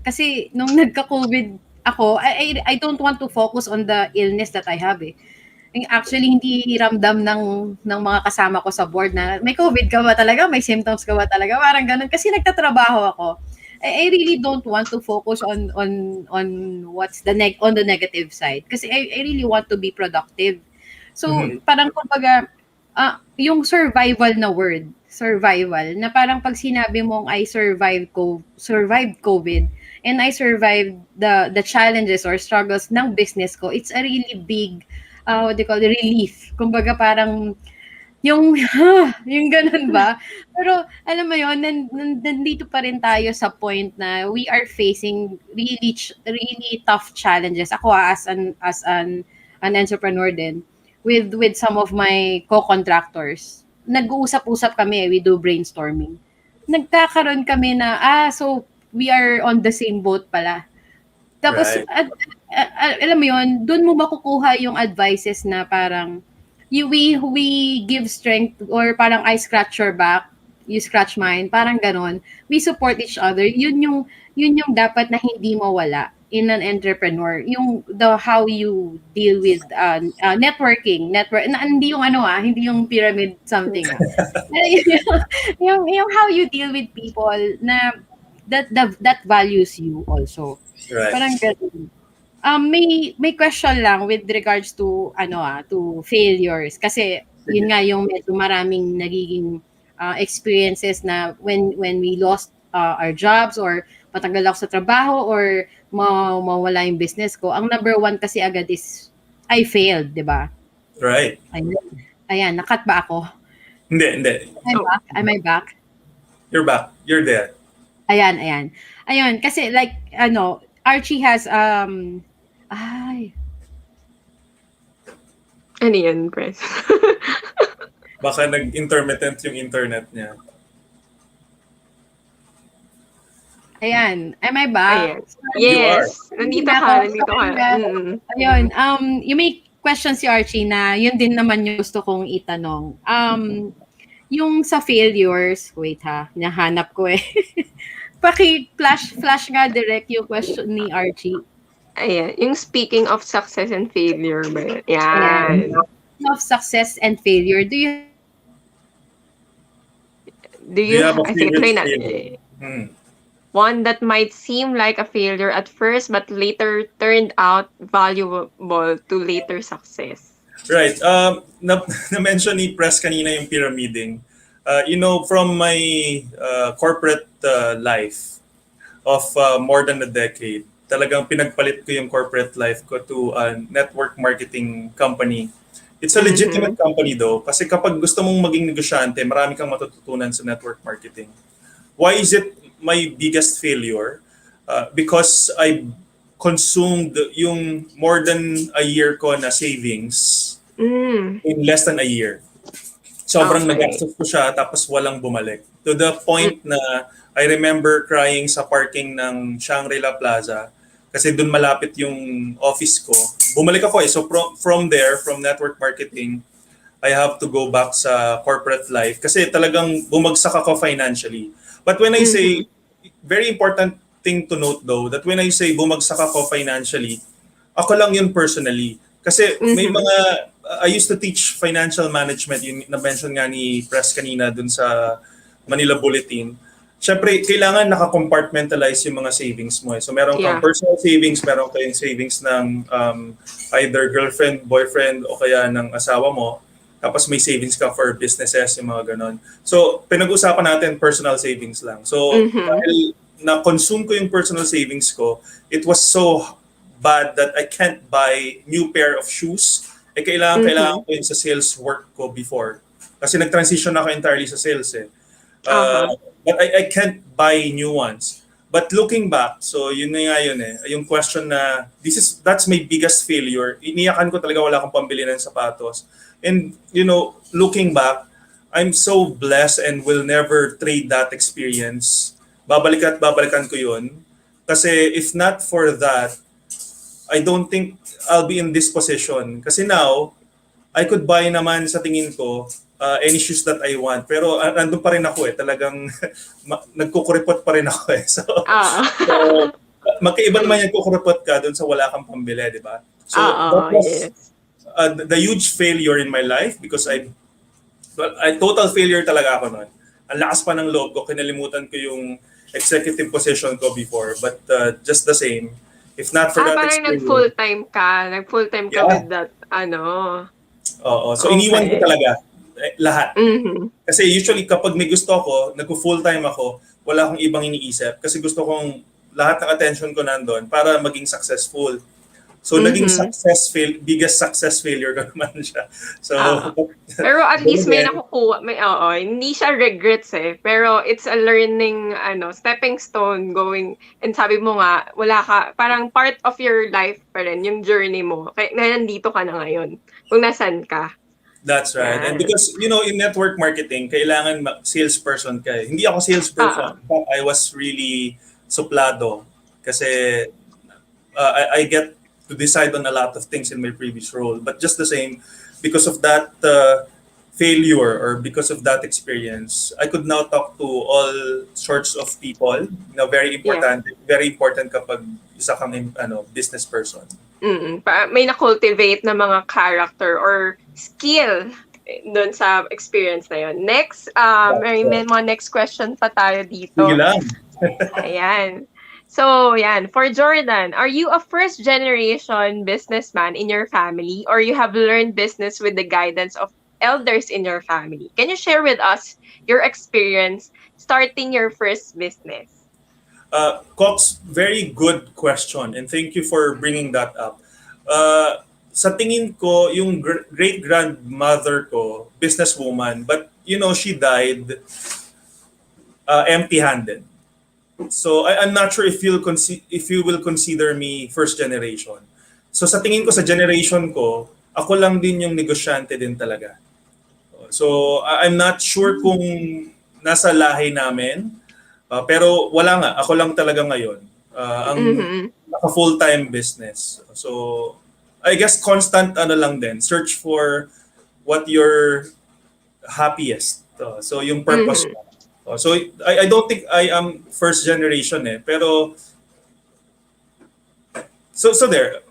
kasi nung nagka-COVID ako, I don't want to focus on the illness that I have Actually hindi ramdam ng mga kasama ko sa board na may COVID ka ba talaga, may symptoms ka ba talaga, parang ganun kasi nagtatrabaho ako. I really don't want to focus on what's on the negative side kasi I really want to be productive. So parang kumbaga yung survival na word, survival, na parang pag sinabi mong I survived COVID and I survived the challenges or struggles ng business ko, it's a really big, what they call relief. Kumbaga parang, yung ganun ba? Pero alam mo yun, nandito pa rin tayo sa point na we are facing really tough challenges. Ako as an entrepreneur din, with some of my co-contractors, nag-uusap-usap kami, we do brainstorming. Nagkakaroon kami na, so we are on the same boat pala. Tapos, Right. Alam mo yun, dun mo makukuha yung advices na parang, we give strength or parang I scratch your back, you scratch mine, parang ganon. We support each other. Yun yung dapat na hindi mawala in an entrepreneur, yung how you deal with networking, hindi yung hindi yung pyramid something. yung how you deal with people na that values you also. Right. Parang ganun. May question lang with regards to to failures kasi yun nga yung medyo maraming nagiging experiences na when we lost our jobs or matagal ako sa trabaho or mawala yung business ko. Ang number one kasi agad is I failed, di ba? Right. Ayan, nakat ba ako? Hindi. Am I back? You're back. You're there. Ayan. Ayun, kasi like, Archie has, Ano yan, Press? Baka nag-intermittent yung internet niya. Ayan, am I back? Ayan. Yes. Nandito ka. Ayun, yung may question si Archie na yun din naman yung gusto kong itanong. Yung sa failures, wait hinahanap ko Paki-flash nga direct yung question ni Archie. Ayan, yung speaking of success and failure ba? Yan. Of success and failure, do you have a favorite failure? One that might seem like a failure at first but later turned out valuable to later success. Right. Na-mention ni Press kanina yung pyramiding. From my corporate life of more than a decade, talagang pinagpalit ko yung corporate life ko to a network marketing company. It's a legitimate company though, kasi kapag gusto mong maging negosyante, marami kang matututunan sa network marketing. Why is it my biggest failure? Because I consumed yung more than a year ko na savings Mm. in less than a year. Sobrang Okay. nagastos ko siya tapos walang bumalik. To the point na I remember crying sa parking ng Shangri-La Plaza kasi doon malapit yung office ko. Bumalik ako eh. So from there, from network marketing, I have to go back sa corporate life kasi talagang bumagsak ako financially. But when I say, very important thing to note though, that when I say bumagsak ako financially, ako lang yun personally. Kasi may mga, I used to teach financial management, yung na-mention nga ni Press kanina dun sa Manila Bulletin. Siyempre, kailangan naka-compartmentalize yung mga savings mo. So meron kang Yeah. personal savings, meron kayong savings ng either girlfriend, boyfriend, o kaya ng asawa mo. Tapos may savings ka for businesses, yung mga ganon. So, pinag-usapan natin personal savings lang. So, dahil na-consume ko yung personal savings ko, it was so bad that I can't buy new pair of shoes. Kailangan ko yun sa sales work ko before. Kasi nag-transition ako entirely sa sales eh. But I can't buy new ones. But looking back, so yun na nga yun eh, yung question na, that's my biggest failure. Iniyakan ko talaga wala akong pambili ng sapatos. And, looking back, I'm so blessed and will never trade that experience. Babalikan ko yun. Kasi if not for that, I don't think I'll be in this position. Kasi now, I could buy naman sa tingin ko any shoes that I want. Pero nandun pa rin ako eh. Talagang nagkukuripot pa rin ako eh. So magkaiba naman yung kukuripot ka dun sa wala kang pambili, di ba? So that was the huge failure in my life because I total failure talaga ako noon. Ang lakas pa ng loob ko, kinalimutan ko yung executive position ko before. But just the same, if not for that parang experience. Nag-full-time ka with that, Oo. So iniwan ko talaga lahat. Kasi usually kapag may gusto ako, nag-full-time ako, wala akong ibang iniisip. Kasi gusto kong lahat ng attention ko nandun para maging successful. So, naging biggest success failure ko naman siya. So, pero at least may nakukuha, hindi siya regrets eh. Pero it's a learning, stepping stone going, and sabi mo nga, wala ka, parang part of your life pa rin, yung journey mo. Kaya nandito ka na ngayon, kung nasan ka. That's right. And because, in network marketing, kailangan salesperson ka eh. Hindi ako salesperson. I was really suplado. Kasi, I get to decide on a lot of things in my previous role. But just the same, because of that failure or because of that experience, I could now talk to all sorts of people. Very important kapag isa kang business person. May na-cultivate na mga character or skill doon sa experience na yun. Next, may mga next question pa tayo dito. Sige lang. Ayan. So, for Jordan, are you a first-generation businessman in your family or you have learned business with the guidance of elders in your family? Can you share with us your experience starting your first business? Cox, very good question and thank you for bringing that up. Sa tingin ko, yung great-grandmother ko, businesswoman, but she died empty-handed. So I'm not sure if you will consider me first generation. So sa tingin ko sa generation ko, ako lang din yung negosyante din talaga. So I'm not sure kung nasa lahi namin, pero wala nga, ako lang talaga ngayon. Ang naka full-time business. So I guess constant lang din, search for what you're happiest. So yung purpose mo. So I don't think I am first generation pero so there,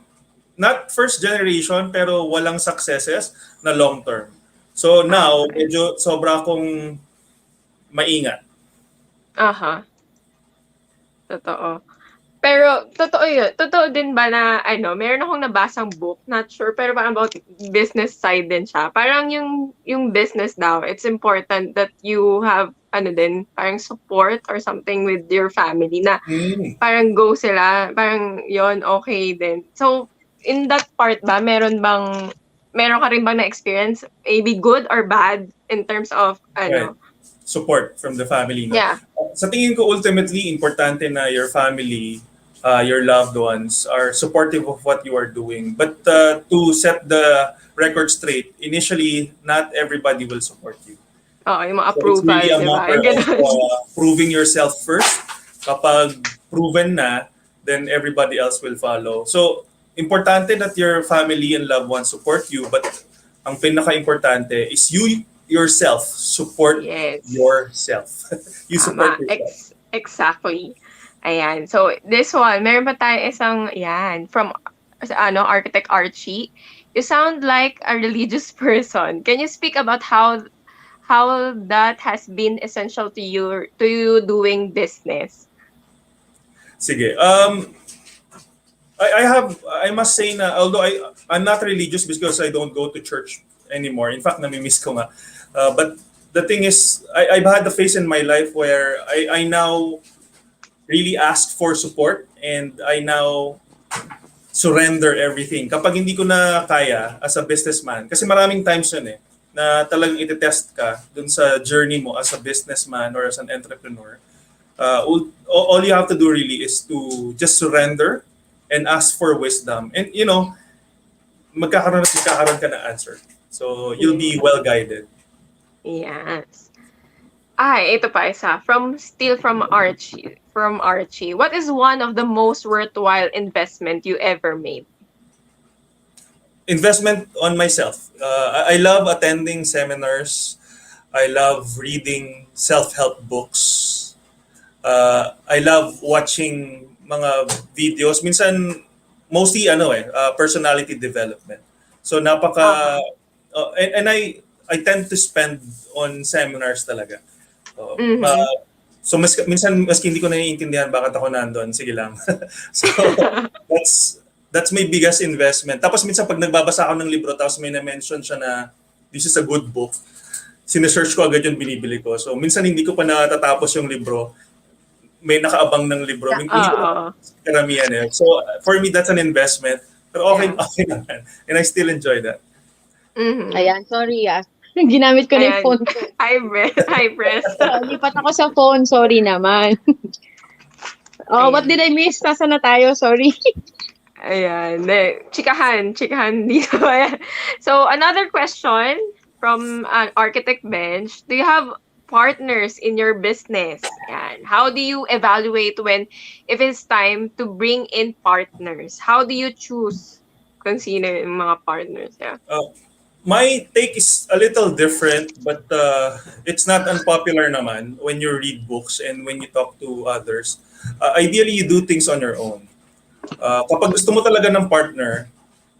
not first generation pero walang successes na long term. So now medyo sobra akong maingat. Totoo. Pero totoo yun. Totoo din ba na meron akong nabasang book, not sure, pero parang about business side din siya. Parang yung business daw, it's important that you have parang support or something with your family na parang go sila, parang yon okay din. So, in that part ba, meron ka rin bang na-experience, maybe good or bad in terms of Right. Support from the family. No? Yeah. Sa tingin ko ultimately importante na your family your loved ones are supportive of what you are doing. But to set the record straight, initially, not everybody will support you. Oo, yung mga So it's approval, really a di ba? matter Yung of ganun. proving yourself first. Kapag proven na, then everybody else will follow. So, importante that your family and loved ones support you, but ang pinaka-importante is you yourself support Yes. yourself. You support Tama. yourself. Exactly. Ayan. So, this one, meron pa tayo isang, yan, from, Architect Archie. You sound like a religious person. Can you speak about how that has been essential to you doing business? Sige. I must say na, although I'm not religious because I don't go to church anymore. In fact, nami-miss ko nga. But the thing is, I've had the phase in my life where I now really ask for support and I now surrender everything. Kapag hindi ko na kaya as a businessman, kasi maraming times yun na talagang itetest ka dun sa journey mo as a businessman or as an entrepreneur. All you have to do really is to just surrender and ask for wisdom. And magkakaroon ka ng answer. So you'll be well guided. Yes. Ay, ito pa isa. From Archie. From Archie. What is one of the most worthwhile investment you ever made? Investment on myself. I love attending seminars. I love reading self-help books. I love watching mga videos. Minsan, mostly personality development. So and I tend to spend on seminars talaga. So minsan maski hindi ko naiintindihan bakit ako nandoon, sige lang. So that's my biggest investment. Tapos minsan pag nagbabasa ako ng libro tapos may na-mention siya na this is a good book, sinesearch ko agad yung binibili ko. So minsan hindi ko pa natatapos yung libro, may nakaabang ng libro. Hindi ko karamihan eh. So for me, that's an investment. Pero okay naman. And I still enjoy that. Mm-hmm. Ayan, sorry ginamit ko na yung phone ko. Hi, Press. Lipat ako sa phone, sorry naman. What did I miss? Nasaan na tayo? Sorry. Ayan. Chikahan dito. So, another question from an Architect Bench. Do you have partners in your business? Ayan. How do you evaluate if it's time to bring in partners? How do you choose kung sino yung mga partners? Yeah. My take is a little different, but it's not unpopular naman when you read books and when you talk to others. Ideally, you do things on your own. Kapag gusto mo talaga ng partner,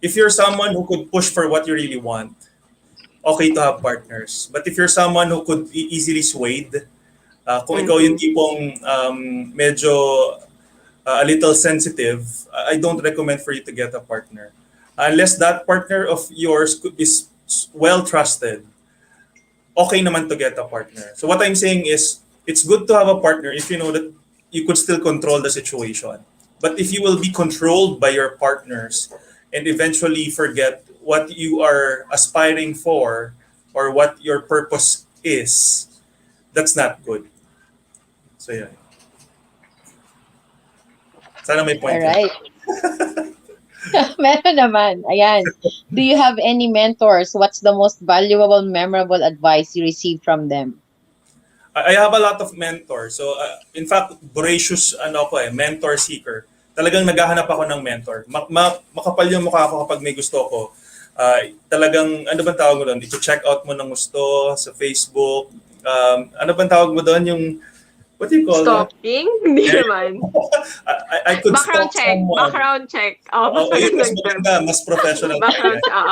if you're someone who could push for what you really want, okay to have partners. But if you're someone who could be easily swayed, kung ikaw yung tipong medyo a little sensitive, I don't recommend for you to get a partner. Unless that partner of yours is well trusted, okay naman to get a partner. So what I'm saying is, it's good to have a partner if you know that you could still control the situation. But if you will be controlled by your partners and eventually forget what you are aspiring for or what your purpose is, that's not good. So yeah. Sana may point. All right. Meron naman. Ayan. Do you have any mentors? What's the most valuable, memorable advice you received from them? I have a lot of mentors. So in fact, voracious mentor seeker. Talagang naghahanap ako ng mentor. Makapal yung mukha ko kapag may gusto ko. Talagang, ano bang tawag mo doon? I-check out mo ng gusto sa Facebook. Ano bang tawag mo doon? Yung, what do you call Stalking? Hindi naman. I could background stalk check. someone. Background check. Mas maganda, mas professional.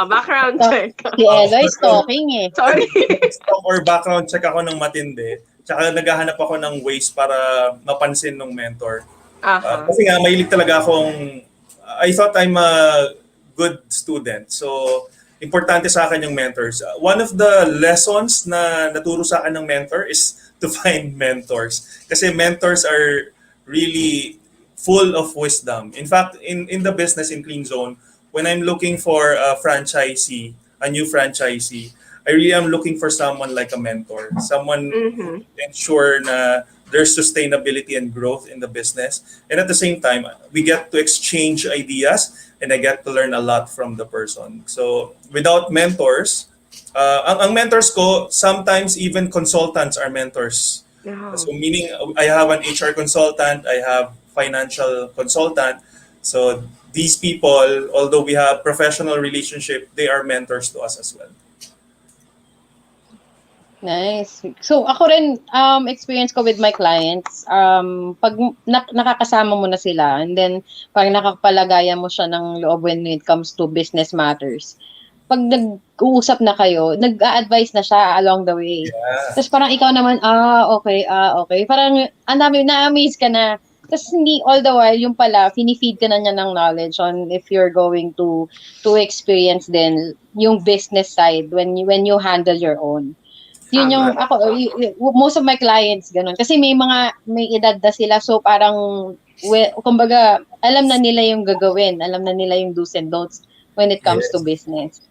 Background check. Si Eloy, stalking eh. Sorry. Stalk or background check ako ng matindi. Tsaka naghahanap ako ng ways para mapansin ng mentor. Kasi nga, mahilig talaga I thought I'm a good student. So, importante sa akin yung mentors. One of the lessons na naturo sa akin ng mentor is to find mentors. Kasi mentors are really full of wisdom. In fact, in the business in Clean Zone, when I'm looking for a new franchisee, I really am looking for someone like a mentor. Someone to ensure na there's sustainability and growth in the business. And at the same time, we get to exchange ideas and I get to learn a lot from the person. So without mentors, ang mentors ko, sometimes even consultants are mentors. Yeah. So meaning I have an HR consultant, I have financial consultant. So these people, although we have professional relationship, they are mentors to us as well. Nice. So ako rin, experience ko with my clients, pag nakakasama mo na sila and then pag nakapalagayan mo siya ng loob when it comes to business matters, pag nag-uusap na kayo, nag-a-advise na siya along the way. Yeah. Tapos parang ikaw naman, okay. Parang ang dami, na-amaze ka na. Tapos hindi all the while, yung pala, finifeed ka na niya ng knowledge on if you're going to experience then yung business side when you handle your own. Yun yung ako, most of my clients ganun kasi may edad na sila so parang kumbaga alam na nila yung gagawin, alam na nila yung do's and don'ts when it comes to business.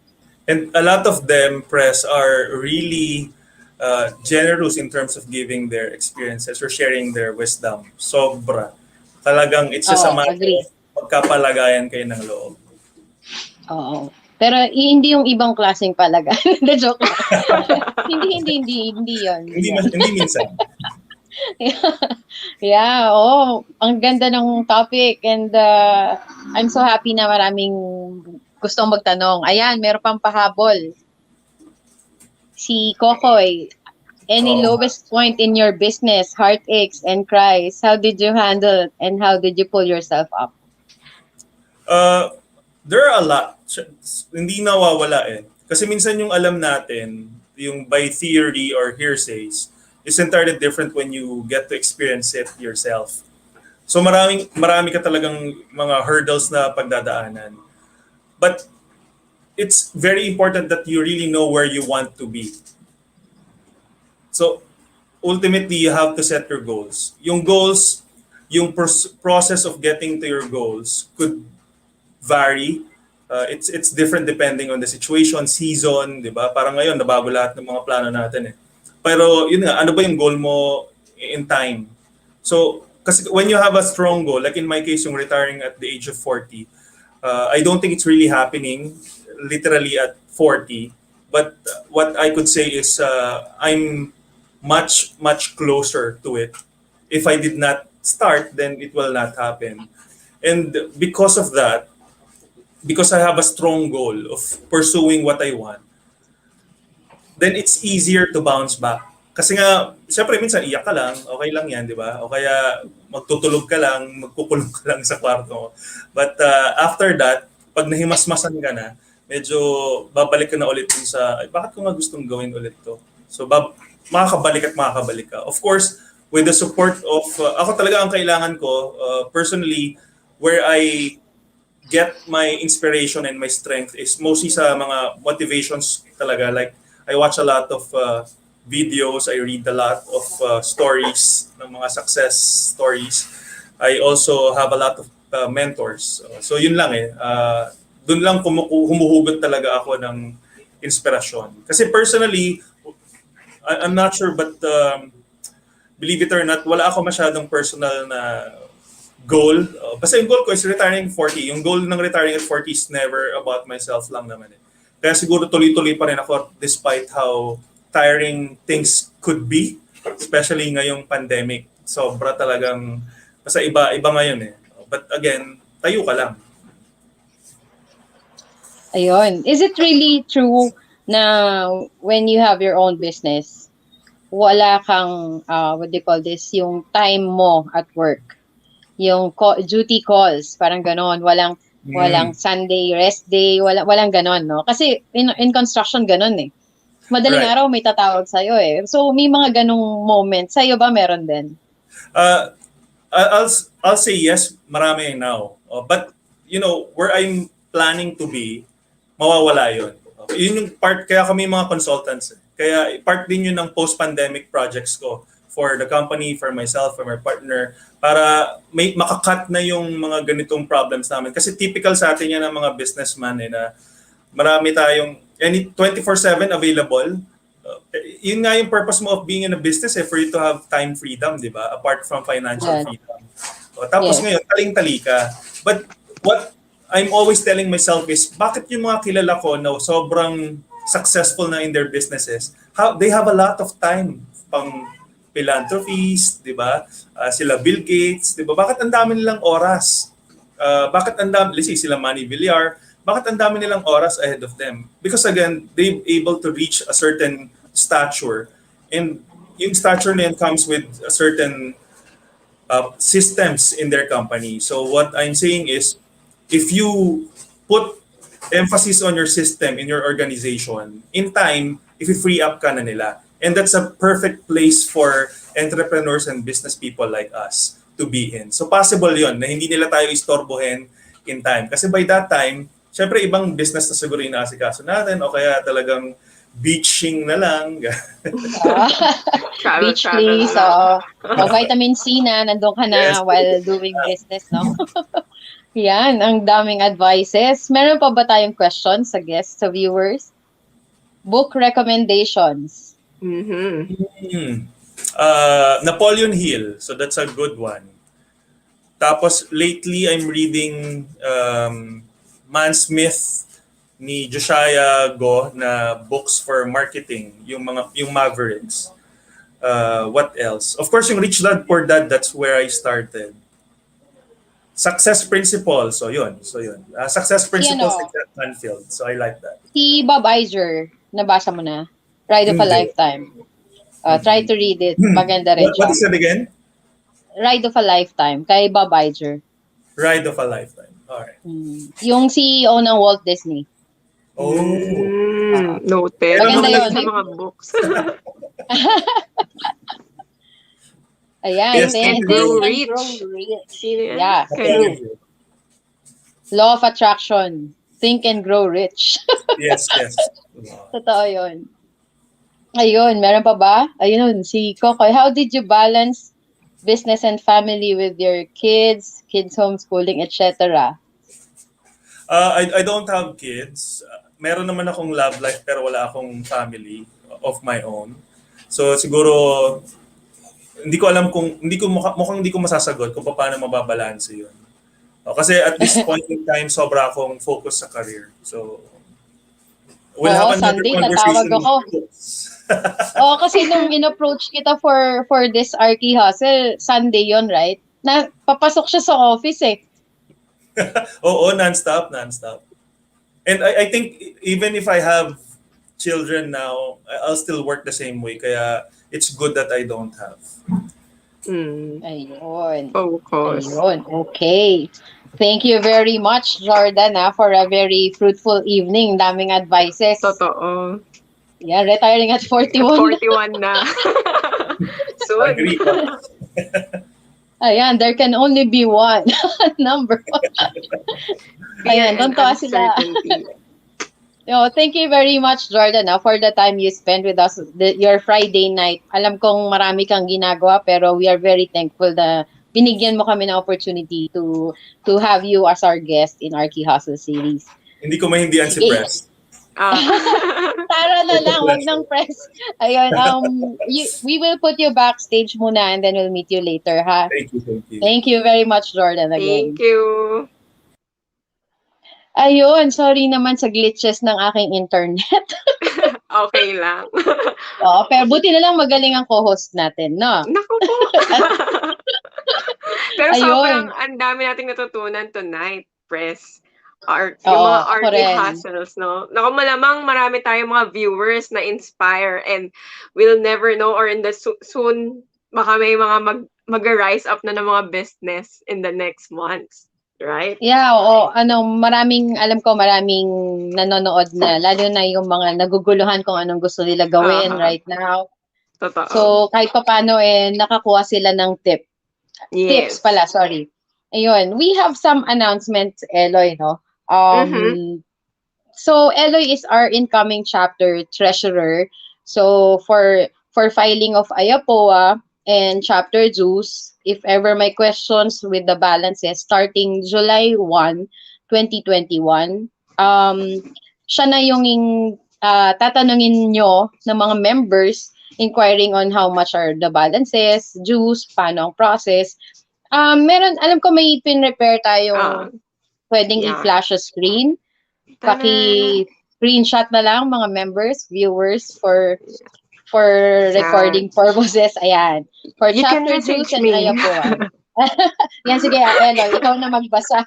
And a lot of them, Press, are really generous in terms of giving their experiences or sharing their wisdom. Sobra. Talagang it's just a matter of pagkapalagayan kayo ng loob. Oo. Pero hindi yung ibang klaseng palagayan. The joke lang. hindi yun. Hindi minsan. Yeah, ang ganda ng topic and I'm so happy na maraming gustong magtanong. Ayan, meron pang pahabol. Si Kokoy, any lowest point in your business, heartaches and cries, how did you handle and how did you pull yourself up? There are a lot. Hindi nawawala eh. Kasi minsan yung alam natin, yung by theory or hearsays, is entirely different when you get to experience it yourself. So marami ka talagang mga hurdles na pagdadaanan. But it's very important that you really know where you want to be. So ultimately, you have to set your goals. Yung goals, yung process of getting to your goals could vary. It's different depending on the situation, season, di ba? Parang ngayon, nabago lahat ng mga plano natin eh. Pero yun nga, ano ba yung goal mo in time? So, kasi when you have a strong goal, like in my case, yung retiring at the age of 40, I don't think it's really happening literally at 40. But what I could say is I'm much, much closer to it. If I did not start, then it will not happen. And because of that, because I have a strong goal of pursuing what I want, then it's easier to bounce back. Kasi nga, siyempre minsan iyak ka lang, okay lang yan, di ba? O kaya magtutulog ka lang, magkukulong ka lang sa kwarto. But after that, pag nahimasmasan ka na, medyo babalik ka na ulit dun sa, ay, bakit ko nga gustong gawin ulit to? So makakabalik ka. Of course, with the support of, ako talaga ang kailangan ko, personally, where I get my inspiration and my strength is mostly sa mga motivations talaga. Like, I watch a lot of videos, I read a lot of stories, ng mga success stories. I also have a lot of mentors. So yun lang eh. Doon lang humuhugot talaga ako ng inspirasyon. Kasi personally, I'm not sure but believe it or not, wala ako masyadong personal na goal. Basta yung goal ko is retiring 40. Yung goal ng retiring at 40 is never about myself lang naman eh. Kaya siguro tuloy-tuloy pa rin ako despite how tiring things could be, especially ngayong pandemic. Sobra talagang, basta iba ngayon eh. But again, tayo ka lang. Ayun. Is it really true na when you have your own business, wala kang, what do you call this, yung time mo at work? Yung duty calls, parang ganon. Walang Sunday rest day, walang ganon, no? Kasi in construction ganon eh. Madaling araw may tatawag sa'yo eh. So may mga ganong moments. Sa'yo ba meron din? I'll say yes, marami now. But you know, where I'm planning to be, mawawala yun. Yun yung part, kaya kami mga consultants. Kaya part din yun ng post-pandemic projects ko for the company, for myself, for my partner, para may makakat na yung mga ganitong problems namin. Kasi typical sa atin yan ng mga businessman eh, na marami tayong 24/7 available, Yun nga yung purpose mo of being in a business for you to have time freedom, di ba? Apart from financial Yes. freedom. Tapos Yes. ngayon, taling-tali ka. But what I'm always telling myself is, bakit yung mga kilala ko na sobrang successful na in their businesses, they have a lot of time pang philanthropies, di ba? Sila Bill Gates, di ba? Bakit ang dami nilang oras? Bakit ang dami, let's say sila Manny Villar, bakit ang dami nilang oras ahead of them? Because again, they're able to reach a certain stature, and yung stature na yun comes with a certain systems in their company. So what I'm saying is, if you put emphasis on your system in your organization, in time, if you free up ka na nila. And that's a perfect place for entrepreneurs and business people like us to be in. So possible yon na hindi nila tayo istorbohin in time. Kasi by that time, syempre ibang business na siguro inaasikaso natin o kaya talagang beaching na lang. Beach please. Vitamin C na, nandun ka na while doing business, no? Yan, ang daming advices. Meron pa ba tayong questions sa guests, sa viewers? Book recommendations. Napoleon Hill. So that's a good one. Tapos lately, I'm reading Man Smith ni Josiah Go na books for marketing, yung Mavericks. What else? Of course, yung Rich Dad Poor Dad, that's where I started. Success Principles, so yun. Success Principles like Jack Canfield, so I like that. Si Bob Iger, nabasa mo na? Ride of a Lifetime. Try to read it. Maganda rin siya. What is it again? Ride of a Lifetime, kay Bob Iger. Ride of a Lifetime. Alright. Yung CEO ng Walt Disney. Oh. Noted. Maganda yun. Sa mga books. Ayan. Yes, Think and Grow Rich. Rich. Yeah. Law of Attraction. Think and Grow Rich. Yes. Totoo yun. Ayun, meron pa ba? Ayun, si Kokoy. How did you balance business and family with your kids homeschooling, etc.? I don't have kids. Meron naman akong love life pero wala akong family of my own. So siguro hindi ko alam kung mukhang hindi ko masasagot kung paano mababalanse 'yun. Kasi at this point in time sobra akong focus sa career. So we'll have another Sunday, conversation. tatawag ako. Kasi nung in-approach kita for this Arkihustle, Sunday 'yon, right? Na papasok siya sa office eh. Oo, non-stop. And I think even if I have children now, I'll still work the same way. Kaya it's good that I don't have. Ayun. Focus. Ayun. Okay. Thank you very much, Jordan, for a very fruitful evening. Daming advices. Totoo. Yeah, retiring at 41. 41 na. Soon. Agree. Ayan, there can only be one. Number one. Ayan, don't tawa sila. Thank you very much, Jordan, for the time you spent with us, your Friday night. Alam kong marami kang ginagawa, pero we are very thankful na binigyan mo kami ng opportunity to have you as our guest in Arkihustle Series. Hindi ko mahindihan si Press. Tara na lang, wag ng press. Ayun, we will put you backstage muna and then we'll meet you later, ha? Thank you. Thank you very much, Jordan, again. Thank you. Ayun, sorry naman sa glitches ng aking internet. Okay lang. Pero buti na lang magaling ang co-host natin, no? Naku po. Pero Ayun. sobrang ang dami nating natutunan tonight, Press. Yung mga Arkihustles, no? Naku, malamang marami tayong mga viewers na inspire and we'll never know or in the soon, baka may mga mag-rise up na ng mga business in the next months. Right? Yeah, maraming nanonood na, lalo na yung mga naguguluhan kung anong gusto nila gawin right now. Totoo. So, kahit paano nakakuha sila ng tip. Yes. Tips pala, sorry. Ayun, we have some announcements, Eloy, no? So, Eloy is our incoming chapter treasurer. So, for filing of Ayapoa and chapter dues, if ever may questions with the balances starting July 1, 2021, siya na yung tatanungin nyo ng mga members inquiring on how much are the balances, dues, paano ang process. Alam ko may pin-repair Ah, tayong pwedeng yeah. i-flash a screen. Tada! Screenshot na lang mga members, viewers for Yeah. recording purposes. Ayan. For You can chapter dues message and me. ayapuan. Yan, sige, Eloy, ikaw na magbasa.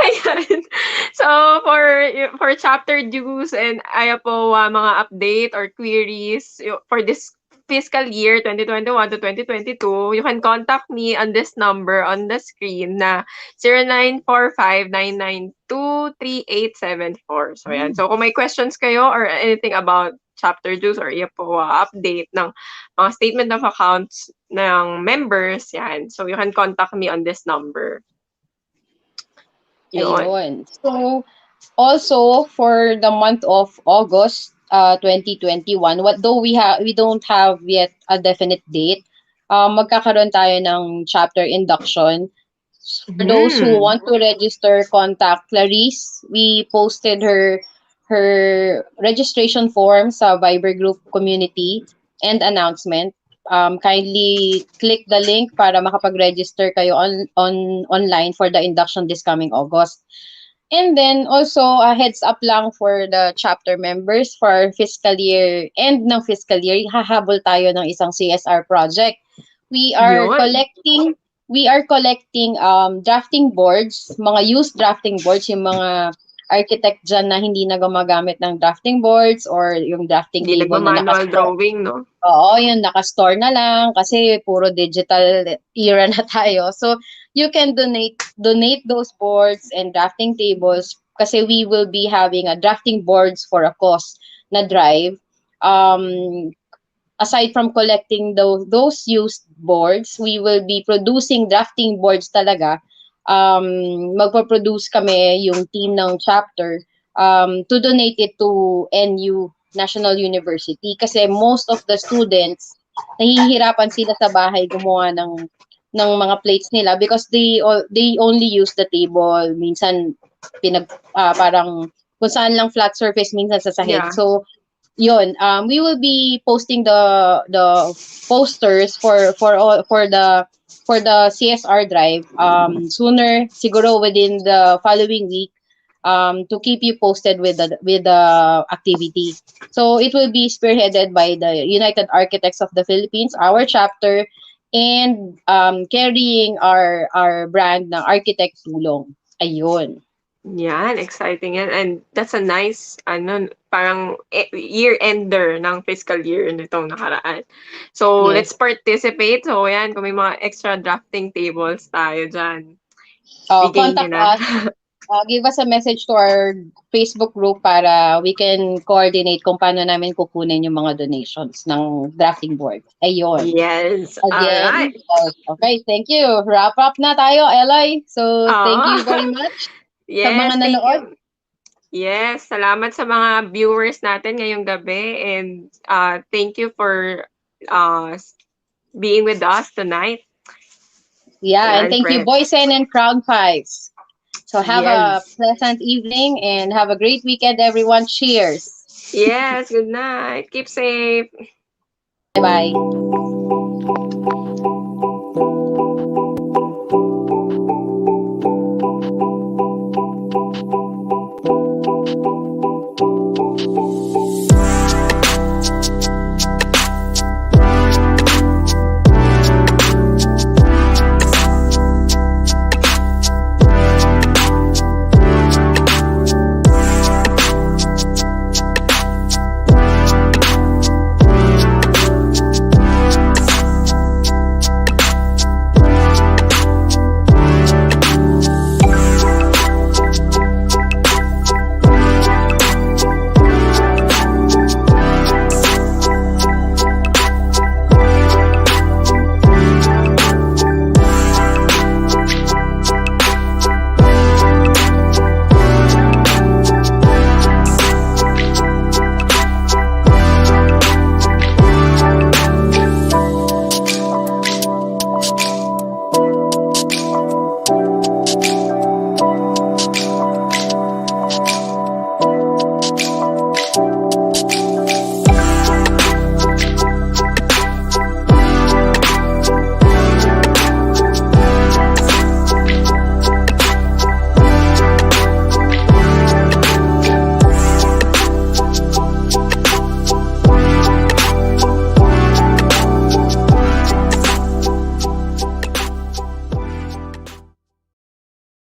Ayan. So, for chapter dues and ayapowa mga update or queries for this fiscal year 2021 to 2022, you can contact me on this number on the screen na 0945-992-3874. So, yan. So, kung may questions kayo or anything about chapter dues or ayapowa update ng mga statement of accounts ng members, yan. So, you can contact me on this number. Yun. Ayun. So, also for the month of August 2021, though we don't have yet a definite date, magkakaroon tayo ng chapter induction. For those who want to register, contact Clarice. We posted her registration form sa Viber group community and announcement. Kindly click the link para makapag-register kayo online for the induction this coming August. And then also a heads up lang for the chapter members for fiscal year, end ng fiscal year, hahabol tayo ng isang CSR project. We are collecting drafting boards, mga used drafting boards, yung mga architect dyan na hindi na gumagamit ng drafting boards or yung drafting Hindi table na nagma-manual drawing, no? Oo, yung naka-store na lang kasi puro digital era na tayo. So, you can donate those boards and drafting tables kasi we will be having a drafting boards for a cause na drive. Aside from collecting those used boards, we will be producing drafting boards talaga. Magpo-produce kami yung team ng chapter to donate it to NU National University kasi most of the students nahihirapan sila sa bahay gumawa ng mga plates nila because they only use the table, minsan parang kung saan lang flat surface, minsan sa sahig. Yeah. So yun, we will be posting the posters for the CSR drive sooner, siguro within the following week, to keep you posted with the activity. So it will be spearheaded by the United Architects of the Philippines, our chapter, and carrying our brand na Architect Tulong. Ayun. Yan, exciting yan. And that's a nice, parang year-ender ng fiscal year nitong nakaraan. So, Yes. let's participate. So, yan, kung may mga extra drafting tables tayo dyan, bigay nyo Contact na. us. Give us a message to our Facebook group para we can coordinate kung paano namin kukunin yung mga donations ng drafting board. Ayun. Yes. Again. Alright. Okay, thank you. Wrap up na tayo, Eloy. So, thank you very much sa mga Yes, thank nanood. you. Yes, salamat sa mga viewers natin ngayong gabi and thank you for being with us tonight. Yeah, and Yan, thank you, Fred. Boysen and Crown Fives. So have a Yes. pleasant evening and have a great weekend, everyone. Cheers. Yes, good night. Keep safe. Bye-bye.